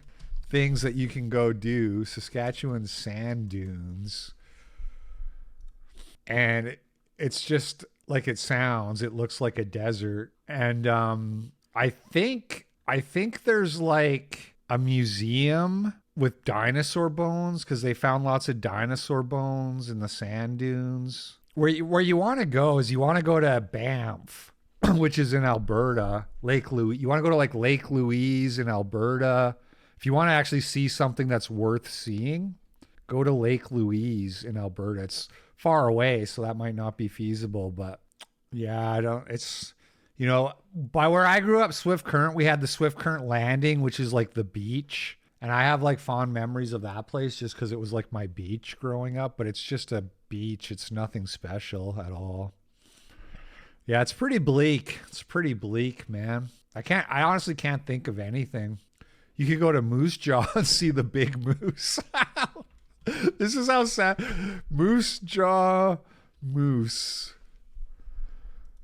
things that you can go do. Saskatchewan sand dunes, and it's just like it sounds. It looks like a desert, and I think there's like a museum with dinosaur bones because they found lots of dinosaur bones in the sand dunes. Where you want to go is you want to go to Banff, which is in Alberta, Lake Louise. You want to go to like Lake Louise in Alberta. If you want to actually see something that's worth seeing, go to Lake Louise in Alberta. It's far away, so that might not be feasible, but yeah, it's, you know, by where I grew up, Swift Current, we had the Swift Current Landing, which is like the beach. And I have like fond memories of that place just because it was like my beach growing up, but it's just a beach. It's nothing special at all. Yeah, it's pretty bleak. It's pretty bleak, man. I honestly can't think of anything. You could go to Moose Jaw and see the big moose. This is how sad. Moose Jaw Moose.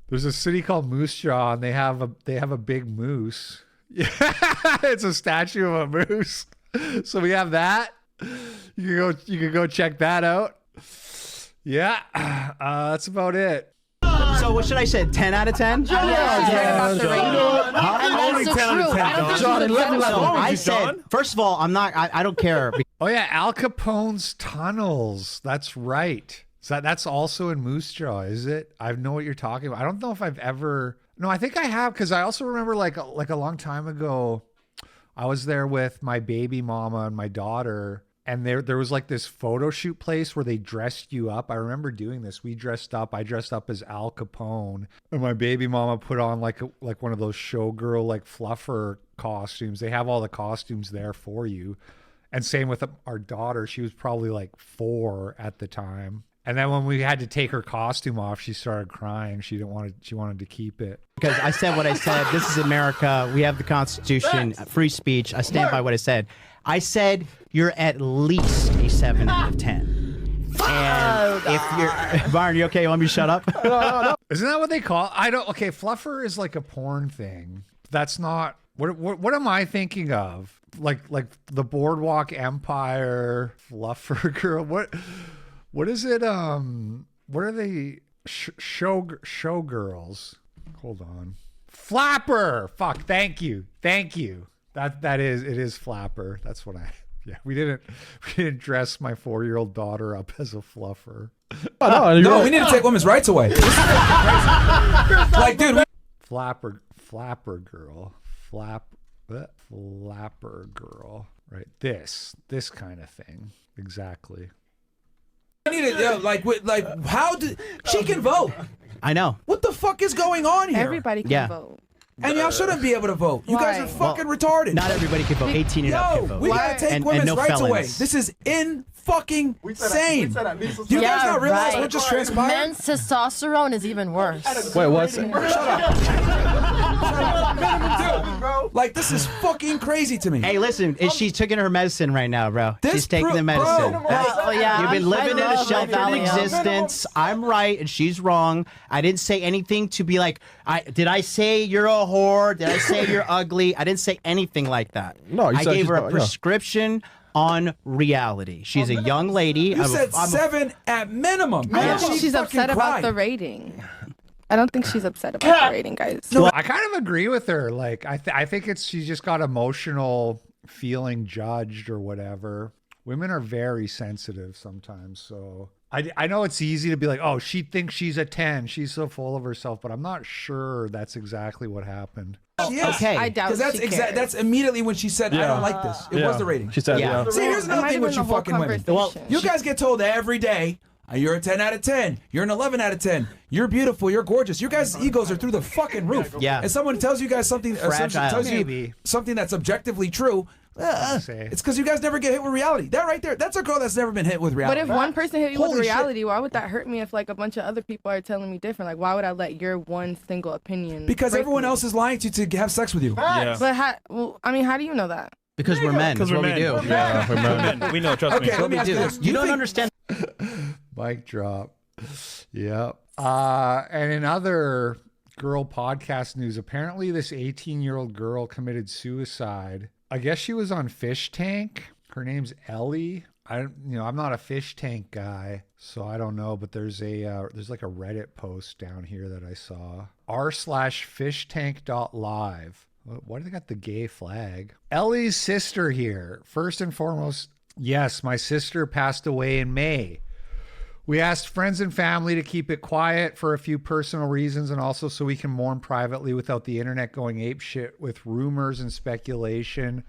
There's a city called Moose Jaw, and they have a big moose. Yeah, it's a statue of a moose. So we have that. You can go check that out. Yeah, that's about it. So what should I say? 10 out of 10? Only 10 out of 10. I said, first of all, I don't care. Oh yeah, Al Capone's tunnels. That's right. So that's also in Moose Jaw, is it? I know what you're talking about. I don't know if I've ever. No, I think I have, because I also remember like a long time ago, I was there with my baby mama and my daughter, and there was like this photo shoot place where they dressed you up. I remember doing this. I dressed up as Al Capone, and my baby mama put on like one of those showgirl like fluffer costumes. They have all the costumes there for you. And same with our daughter. She was probably like 4 at the time. And then when we had to take her costume off, she started crying. She wanted to keep it. Because I said what I said. This is America. We have the Constitution, free speech. I stand by what I said. I said you're at least a 7 out of 10. And if you're Byron, you okay? You want me to shut up? No. Isn't that what they call? Okay, fluffer is like a porn thing. That's not what am I thinking of? Like the Boardwalk Empire fluffer girl. What is it? What are they? Showgirls. Hold on. Flapper. Fuck. Thank you. It is flapper. That's what we didn't dress my 4-year-old daughter up as a fluffer. No, we need to take women's rights away. Like, dude. Flapper girl. Flapper girl. Right. This kind of thing. Exactly. I need it. How did she can vote? I know. What the fuck is going on here? Everybody can vote. And y'all shouldn't be able to vote. You guys are fucking retarded. Not everybody can vote. 18 and up can vote. We gotta take women's rights away. This is fucking insane. Do you guys not realize we're just transpiring? Men's testosterone is even worse. Wait, what's it? Shut up. Like, this is fucking crazy to me. Hey, listen, she's taking her medicine right now, bro. She's taking the bro. medicine. Oh, yeah. You've been living in a sheltered Valium. existence. I'm right and she's wrong. I didn't say anything to be like, did I say you're a whore? Did I say you're ugly? I didn't say anything like that. No, you I said gave she's her a not- yeah. prescription on reality. She's a young lady. You said 7 at minimum. I Man, don't think she she's upset fucking about cried. the rating. I don't think she's upset about the rating, guys. No, I kind of agree with her. Like, I think she's just got emotional feeling judged or whatever. Women are very sensitive sometimes. So I know it's easy to be like, oh, she thinks she's a 10. She's so full of herself, but I'm not sure that's exactly what happened. Yes. Okay. I doubt Because that's immediately when she said, I don't like this. It was the rating. She said, Yeah. See, here's another thing with you fucking women. Well, You guys get told every day, you're a 10 out of 10. You're an 11 out of 10. You're beautiful. You're gorgeous. Your guys' egos are through the fucking roof. Yeah. And someone tells you guys something, Fragile. tells you Maybe. something that's objectively true. It's because you guys never get hit with reality. That right there, that's a girl that's never been hit with But reality. if one person hit you with Holy shit. reality, why would that hurt me if like a bunch of other people are telling me different? Like, why would I let your one single opinion? Because break everyone me? else is lying to have sex with you. Yeah. But how do you know that? because we're men. That's Because we're what men. we do. Yeah, we're men. We know, trust me. Okay, let me ask you this. You don't understand. Mic drop. Yep. And in other girl podcast news, apparently this 18-year-old girl committed suicide. I guess she was on Fish Tank. Her name's Ellie. I'm not a Fish Tank guy, so I don't know. But there's like a Reddit post down here that I saw. r/fishtank.live. Why do they got the gay flag? Ellie's sister here. First and foremost, yes, my sister passed away in May. We asked friends and family to keep it quiet for a few personal reasons and also so we can mourn privately without the internet going apeshit with rumors and speculation.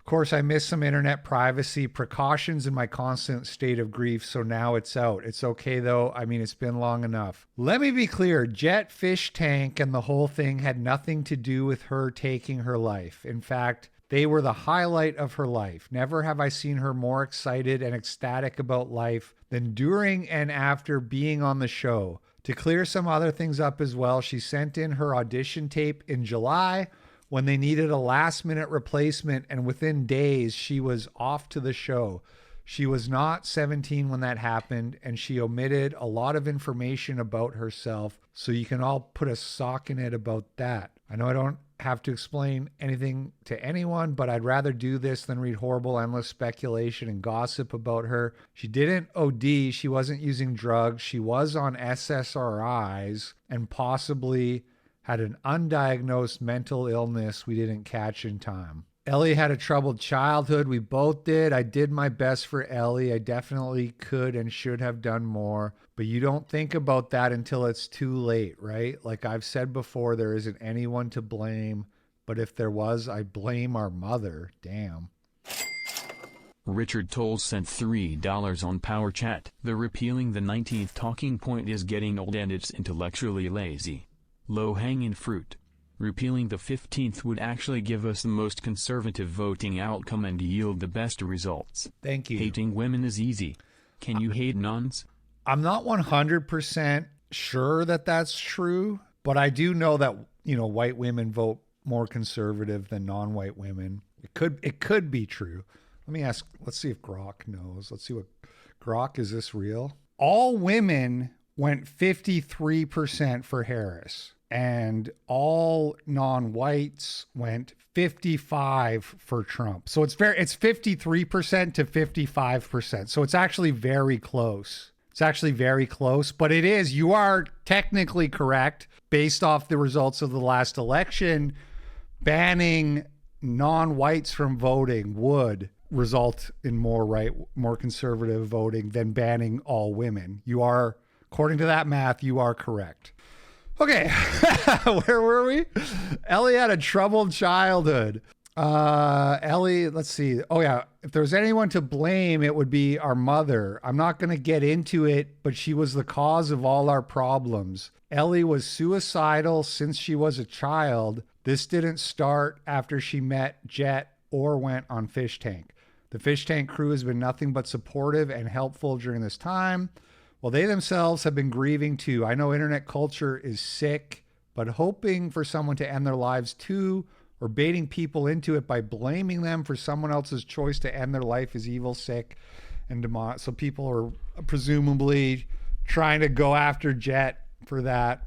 Of course, I miss some internet privacy precautions in my constant state of grief, so now it's out. It's okay, though. I mean, it's been long enough. Let me be clear. Jet Fish Tank and the whole thing had nothing to do with her taking her life. In fact, they were the highlight of her life. Never have I seen her more excited and ecstatic about life than during and after being on the show. To clear some other things up as well, she sent in her audition tape in July when they needed a last-minute replacement, and within days, she was off to the show. She was not 17 when that happened, and she omitted a lot of information about herself, so you can all put a sock in it about that. I know I don't have to explain anything to anyone, but I'd rather do this than read horrible, endless speculation and gossip about her. She didn't OD. She wasn't using drugs. She was on SSRIs and possibly had an undiagnosed mental illness we didn't catch in time. Ellie had a troubled childhood. We both did. I did my best for Ellie. I definitely could and should have done more. But you don't think about that until it's too late, right? Like I've said before, there isn't anyone to blame. But if there was, I blame our mother. Damn. Richard Toll sent $3 on Power Chat. The repealing the 19th talking point is getting old and it's intellectually lazy. Low-hanging fruit. Repealing the 15th would actually give us the most conservative voting outcome and yield the best results. Thank you. Hating women is easy. Can you hate nuns? I'm not 100% sure that that's true, but I do know that, white women vote more conservative than non-white women. It could be true. Let's see if Grok knows. Let's see what Grok, is this real? All women went 53% for Harris, and all non-whites went 55% for Trump. So it's 53% to 55%. So it's actually very close. But you are technically correct based off the results of the last election. Banning non-whites from voting would result in more conservative voting than banning all women. You are, according to that math, you are correct. Okay, where were we? Ellie had a troubled childhood. Ellie, let's see. Oh yeah, if there was anyone to blame, it would be our mother. I'm not going to get into it, but she was the cause of all our problems. Ellie was suicidal since she was a child. This didn't start after she met Jet or went on Fish Tank. The Fish Tank crew has been nothing but supportive and helpful during this time. Well, they themselves have been grieving too. I know internet culture is sick, but hoping for someone to end their lives too, or baiting people into it by blaming them for someone else's choice to end their life is evil, sick, and demonic. So people are presumably trying to go after Jet for that,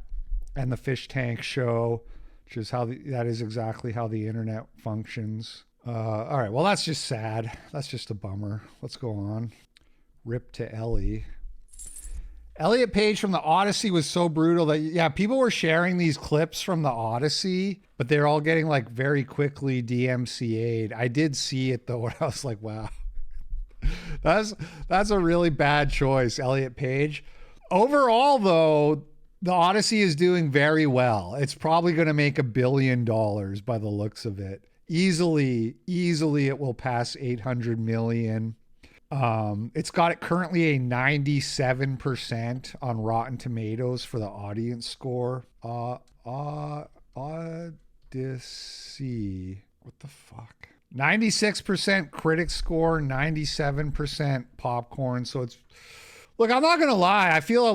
and the fish tank show, which is that is exactly how the internet functions. All right, well, that's just sad. That's just a bummer. Let's go on. Rip to Ellie. Elliot Page from the Odyssey was so brutal that, yeah, people were sharing these clips from the Odyssey, but they're all getting like very quickly DMCA'd. I did see it though, and I was like, wow, that's a really bad choice, Elliot Page. Overall though, the Odyssey is doing very well. It's probably going to make $1 billion by the looks of it. Easily it will pass 800 million. It's got it currently a 97% on Rotten Tomatoes for the audience score. Odyssey. What the fuck? 96% critic score, 97% popcorn. So it's, look, I'm not going to lie. I feel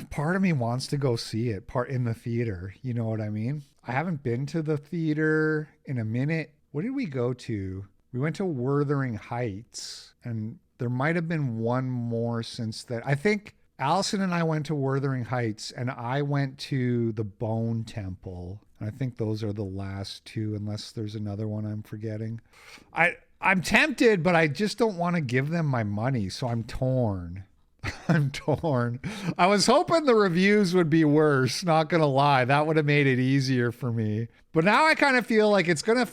part of me wants to go see it in the theater. You know what I mean? I haven't been to the theater in a minute. What did we go to? We went to Wuthering Heights, and there might have been one more since that. I think Allison and I went to Wuthering Heights, and I went to the Bone Temple. And I think those are the last two, unless there's another one I'm forgetting. I'm tempted, but I just don't want to give them my money, so I'm torn. I'm torn. I was hoping the reviews would be worse, not gonna lie. That would have made it easier for me. But now I kind of feel like it's gonna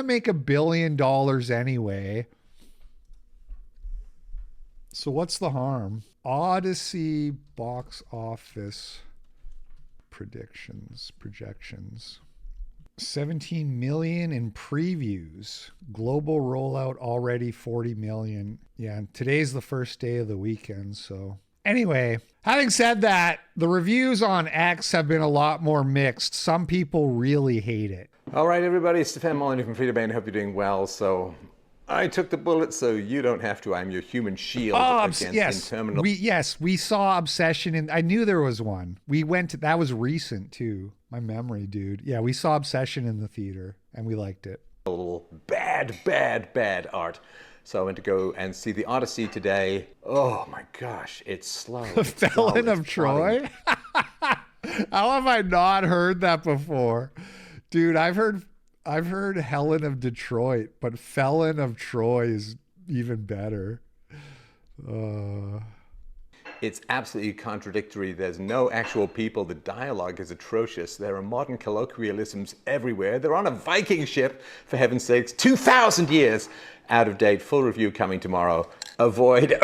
make $1 billion anyway. So what's the harm? Odyssey box office projections. 17 million in previews. Global rollout already 40 million. Yeah, and today's the first day of the weekend, so. Anyway, having said that, the reviews on X have been a lot more mixed. Some people really hate it. All right, everybody, it's Stefan Molyneux from Frida Band. I hope you're doing well. So I took the bullet so you don't have to. I'm your human shield against interminable. We saw Obsession, and I knew there was one. That was recent too. My memory, dude. Yeah, we saw Obsession in the theater, and we liked it. A little bad art. So I went to go and see the Odyssey today. Oh my gosh, it's slow. The Felon of Troy? How have I not heard that before? Dude, I've heard Helen of Detroit, but Felon of Troy is even better. It's absolutely contradictory. There's no actual people. The dialogue is atrocious. There are modern colloquialisms everywhere. They're on a Viking ship, for heaven's sakes. 2,000 years out of date. Full review coming tomorrow. Avoid.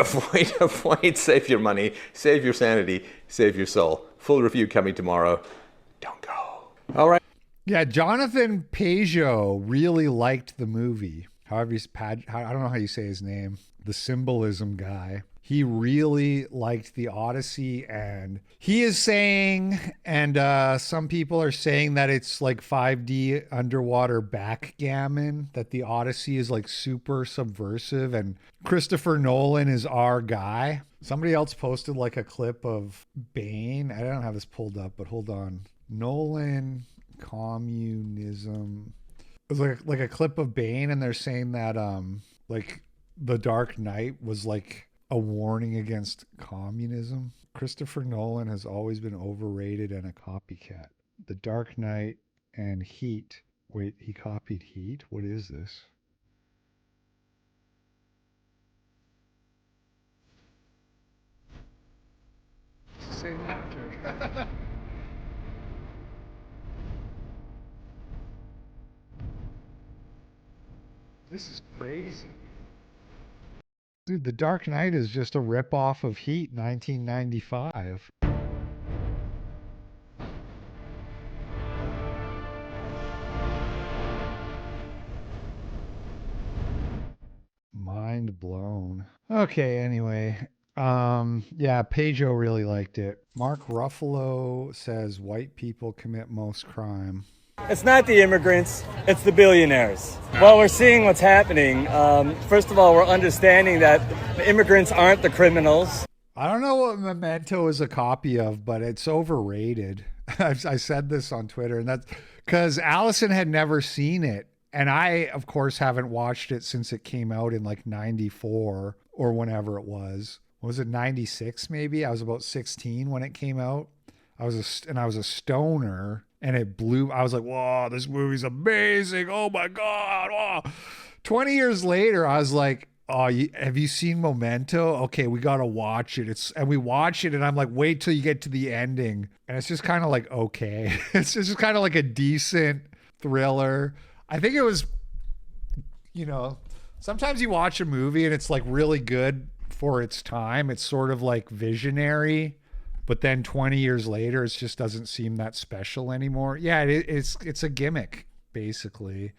Save your money. Save your sanity. Save your soul. Full review coming tomorrow. Don't go. All right. Yeah, Jonathan Peugeot really liked the movie. However, I don't know how you say his name. The symbolism guy. He really liked the Odyssey, and he is saying, and some people are saying that it's like 5D underwater backgammon, that the Odyssey is like super subversive, and Christopher Nolan is our guy. Somebody else posted like a clip of Bane. I don't have this pulled up, but hold on. Nolan communism. It was like a clip of Bane, and they're saying that like The Dark Knight was like a warning against communism. Christopher Nolan has always been overrated and a copycat. The Dark Knight and Heat. Wait, he copied Heat? What is this? It's the same actor. This is crazy. Dude, The Dark Knight is just a ripoff of Heat 1995. Mind blown. Okay, anyway. Yeah, Peugeot really liked it. Mark Ruffalo says white people commit most crime. It's not the immigrants, it's the billionaires. Well, we're seeing what's happening. First of all, we're understanding that the immigrants aren't the criminals. I don't know what Memento is a copy of, but it's overrated. I said this on Twitter, and that's because Allison had never seen it. And I, of course, haven't watched it since it came out in like 94 or whenever it was. Was it 96 maybe? I was about 16 when it came out. I was a stoner, and it blew. I was like, whoa, this movie's amazing. Oh my God. Whoa. 20 years later, I was like, oh, have you seen Memento? Okay, we got to watch it. And we watch it, and I'm like, wait till you get to the ending. And it's just kind of like, okay. It's just kind of like a decent thriller. I think it was, sometimes you watch a movie and it's like really good for its time. It's sort of like visionary, but then 20 years later, it just doesn't seem that special anymore. Yeah, it's a gimmick, basically.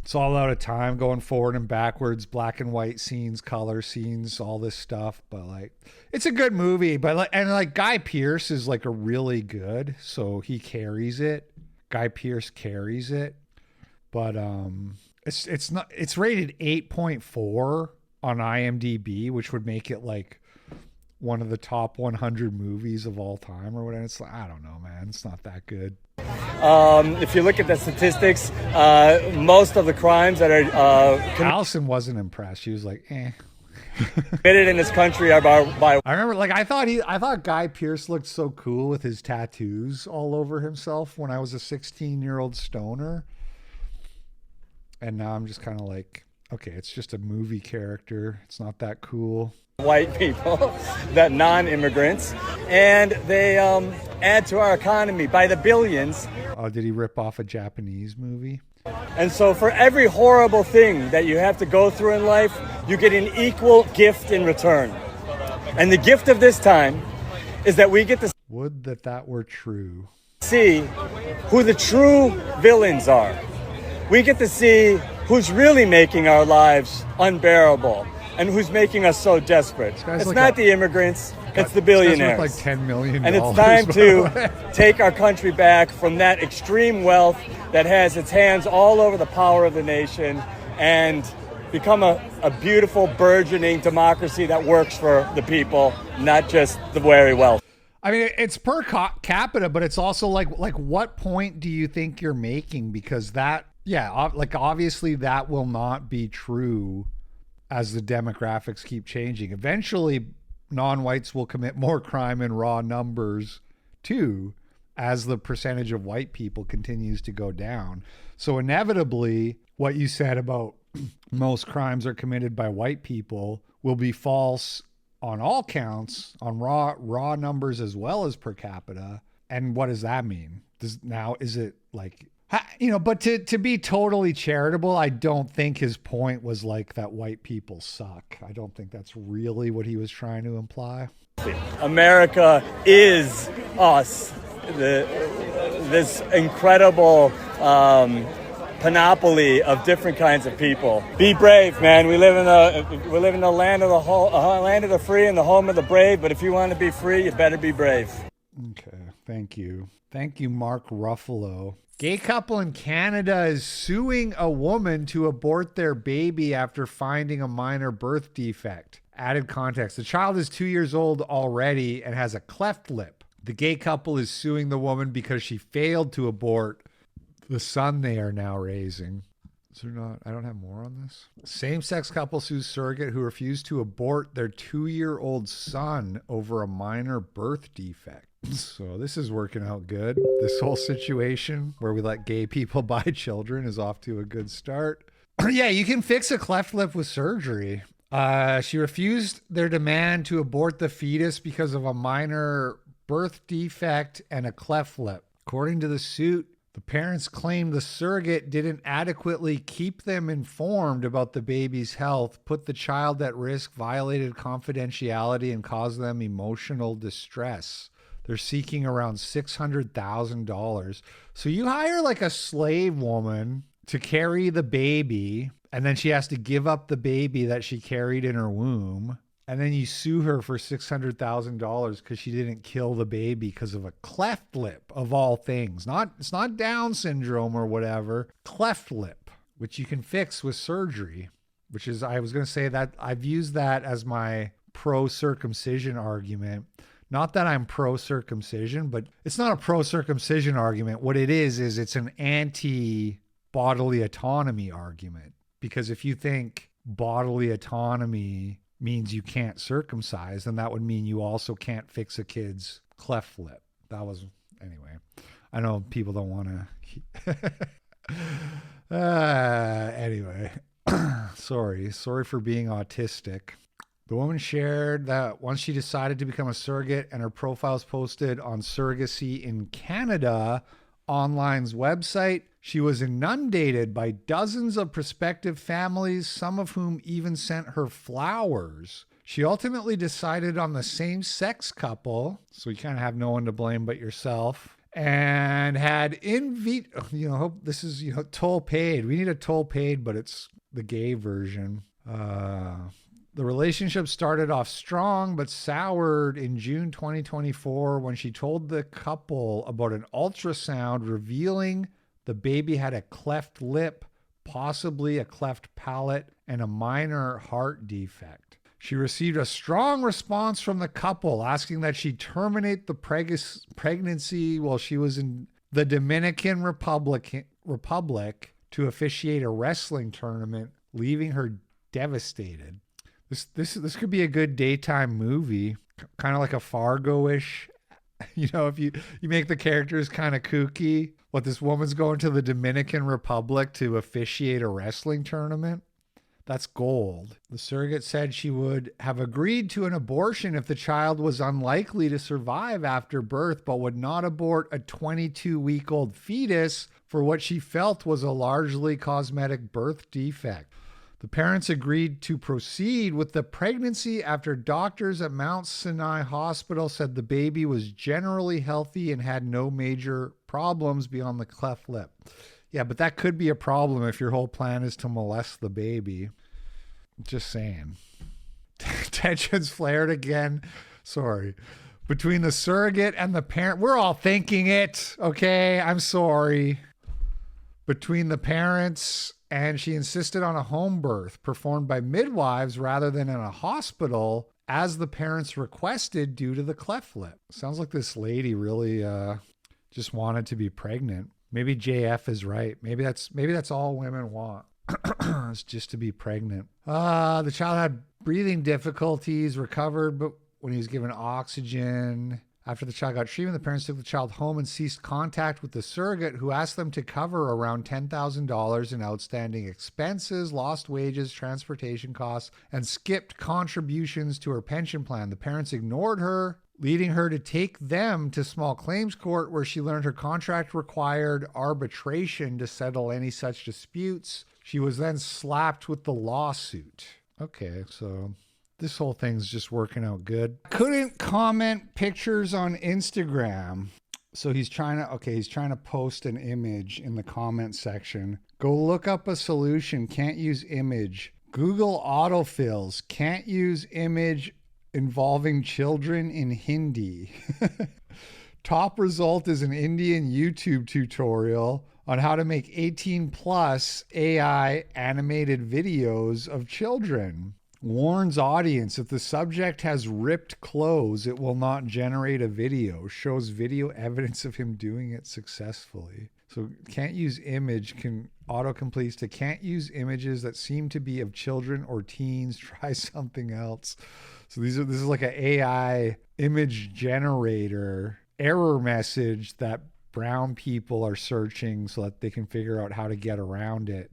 It's all out of time, going forward and backwards, black and white scenes, color scenes, all this stuff. But like, it's a good movie. But Guy Pearce is like a really good, so he carries it. Guy Pearce carries it. But it's rated 8.4 on IMDb, which would make it like one of the top 100 movies of all time or whatever. It's like, I don't know, man. It's not that good. If you look at the statistics, most of the crimes that are Allison wasn't impressed. She was like, committed in this country are by. I remember, like, I thought Guy Pearce looked so cool with his tattoos all over himself when I was a 16-year-old stoner, and now I'm just kind of like, okay, it's just a movie character. It's not that cool. White people, that non-immigrants, and they add to our economy by the billions. Oh, did he rip off a Japanese movie? And so for every horrible thing that you have to go through in life, you get an equal gift in return. And the gift of this time is that we get to would that were true. See who the true villains are. We get to see who's really making our lives unbearable and who's making us so desperate. It's like not the immigrants, it's the billionaires. Like $10 million. And it's time to take our country back from that extreme wealth that has its hands all over the power of the nation and become a beautiful, burgeoning democracy that works for the people, not just the very wealthy. I mean, it's per capita, but it's also like what point do you think you're making? Because that, obviously that will not be true as the demographics keep changing. Eventually, non-whites will commit more crime in raw numbers too, as the percentage of white people continues to go down. So inevitably, what you said about most crimes are committed by white people will be false on all counts, on raw numbers as well as per capita. And what does that mean? Is it like, but to be totally charitable, I don't think his point was like that white people suck. I don't think that's really what he was trying to imply. America is us. This incredible panoply of different kinds of people. Be brave, man. We live in the land of land of the free and the home of the brave. But if you want to be free, you better be brave. Okay, thank you, Mark Ruffalo. Gay couple in Canada is suing a woman to abort their baby after finding a minor birth defect. Added context: the child is 2 years old already and has a cleft lip. The gay couple is suing the woman because she failed to abort the son they are now raising. Is there not? I don't have more on this. Same-sex couple sues surrogate who refused to abort their 2-year-old son over a minor birth defect. So this is working out good. This whole situation where we let gay people buy children is off to a good start. Yeah, you can fix a cleft lip with surgery. She refused their demand to abort the fetus because of a minor birth defect and a cleft lip. According to the suit, the parents claimed the surrogate didn't adequately keep them informed about the baby's health, put the child at risk, violated confidentiality, and caused them emotional distress. They're seeking around $600,000. So you hire like a slave woman to carry the baby, and then she has to give up the baby that she carried in her womb. And then you sue her for $600,000 because she didn't kill the baby because of a cleft lip, of all things. It's not Down syndrome or whatever. Cleft lip, which you can fix with surgery, I was going to say that I've used that as my pro-circumcision argument. Not that I'm pro-circumcision, but it's not a pro-circumcision argument. What it is it's an anti-bodily autonomy argument. Because if you think bodily autonomy means you can't circumcise, then that would mean you also can't fix a kid's cleft lip. Anyway, I know people don't want to. Anyway, sorry for being autistic. The woman shared that once she decided to become a surrogate and her profiles posted on Surrogacy in Canada online's website, she was inundated by dozens of prospective families, some of whom even sent her flowers. She ultimately decided on the same-sex couple, so you kind of have no one to blame but yourself, and had hope this is, toll paid. We need a toll paid, but it's the gay version. The relationship started off strong, but soured in June 2024 when she told the couple about an ultrasound revealing the baby had a cleft lip, possibly a cleft palate, and a minor heart defect. She received a strong response from the couple asking that she terminate the pregnancy while she was in the Dominican Republic to officiate a wrestling tournament, leaving her devastated. This could be a good daytime movie, kind of like a Fargo-ish. If you make the characters kind of kooky. What, this woman's going to the Dominican Republic to officiate a wrestling tournament? That's gold. The surrogate said she would have agreed to an abortion if the child was unlikely to survive after birth, but would not abort a 22-week-old fetus for what she felt was a largely cosmetic birth defect. The parents agreed to proceed with the pregnancy after doctors at Mount Sinai Hospital said the baby was generally healthy and had no major problems beyond the cleft lip. Yeah, but that could be a problem if your whole plan is to molest the baby. Just saying. Tensions flared again. Sorry. Between the surrogate and the parent. We're all thinking it, okay? I'm sorry. Between the parents, and she insisted on a home birth performed by midwives rather than in a hospital, as the parents requested due to the cleft lip. Sounds like this lady really just wanted to be pregnant. Maybe JF is right. Maybe that's all women want. It's just to be pregnant. The child had breathing difficulties, recovered, but when he was given oxygen. After the child got treatment, the parents took the child home and ceased contact with the surrogate, who asked them to cover around $10,000 in outstanding expenses, lost wages, transportation costs, and skipped contributions to her pension plan. The parents ignored her, leading her to take them to small claims court, where she learned her contract required arbitration to settle any such disputes. She was then slapped with the lawsuit. Okay, so this whole thing's just working out good. Couldn't comment pictures on Instagram. So he's trying to post an image in the comment section. Go look up a solution. Can't use image. Google autofills. Can't use image involving children in Hindi. Top result is an Indian YouTube tutorial on how to make 18+ AI animated videos of children. Warns audience, if the subject has ripped clothes, it will not generate a video. Shows video evidence of him doing it successfully. So can't use image, can autocomplete to can't use images that seem to be of children or teens. Try something else. So this is like an AI image generator error message that brown people are searching so that they can figure out how to get around it.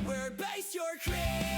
We're base your creed.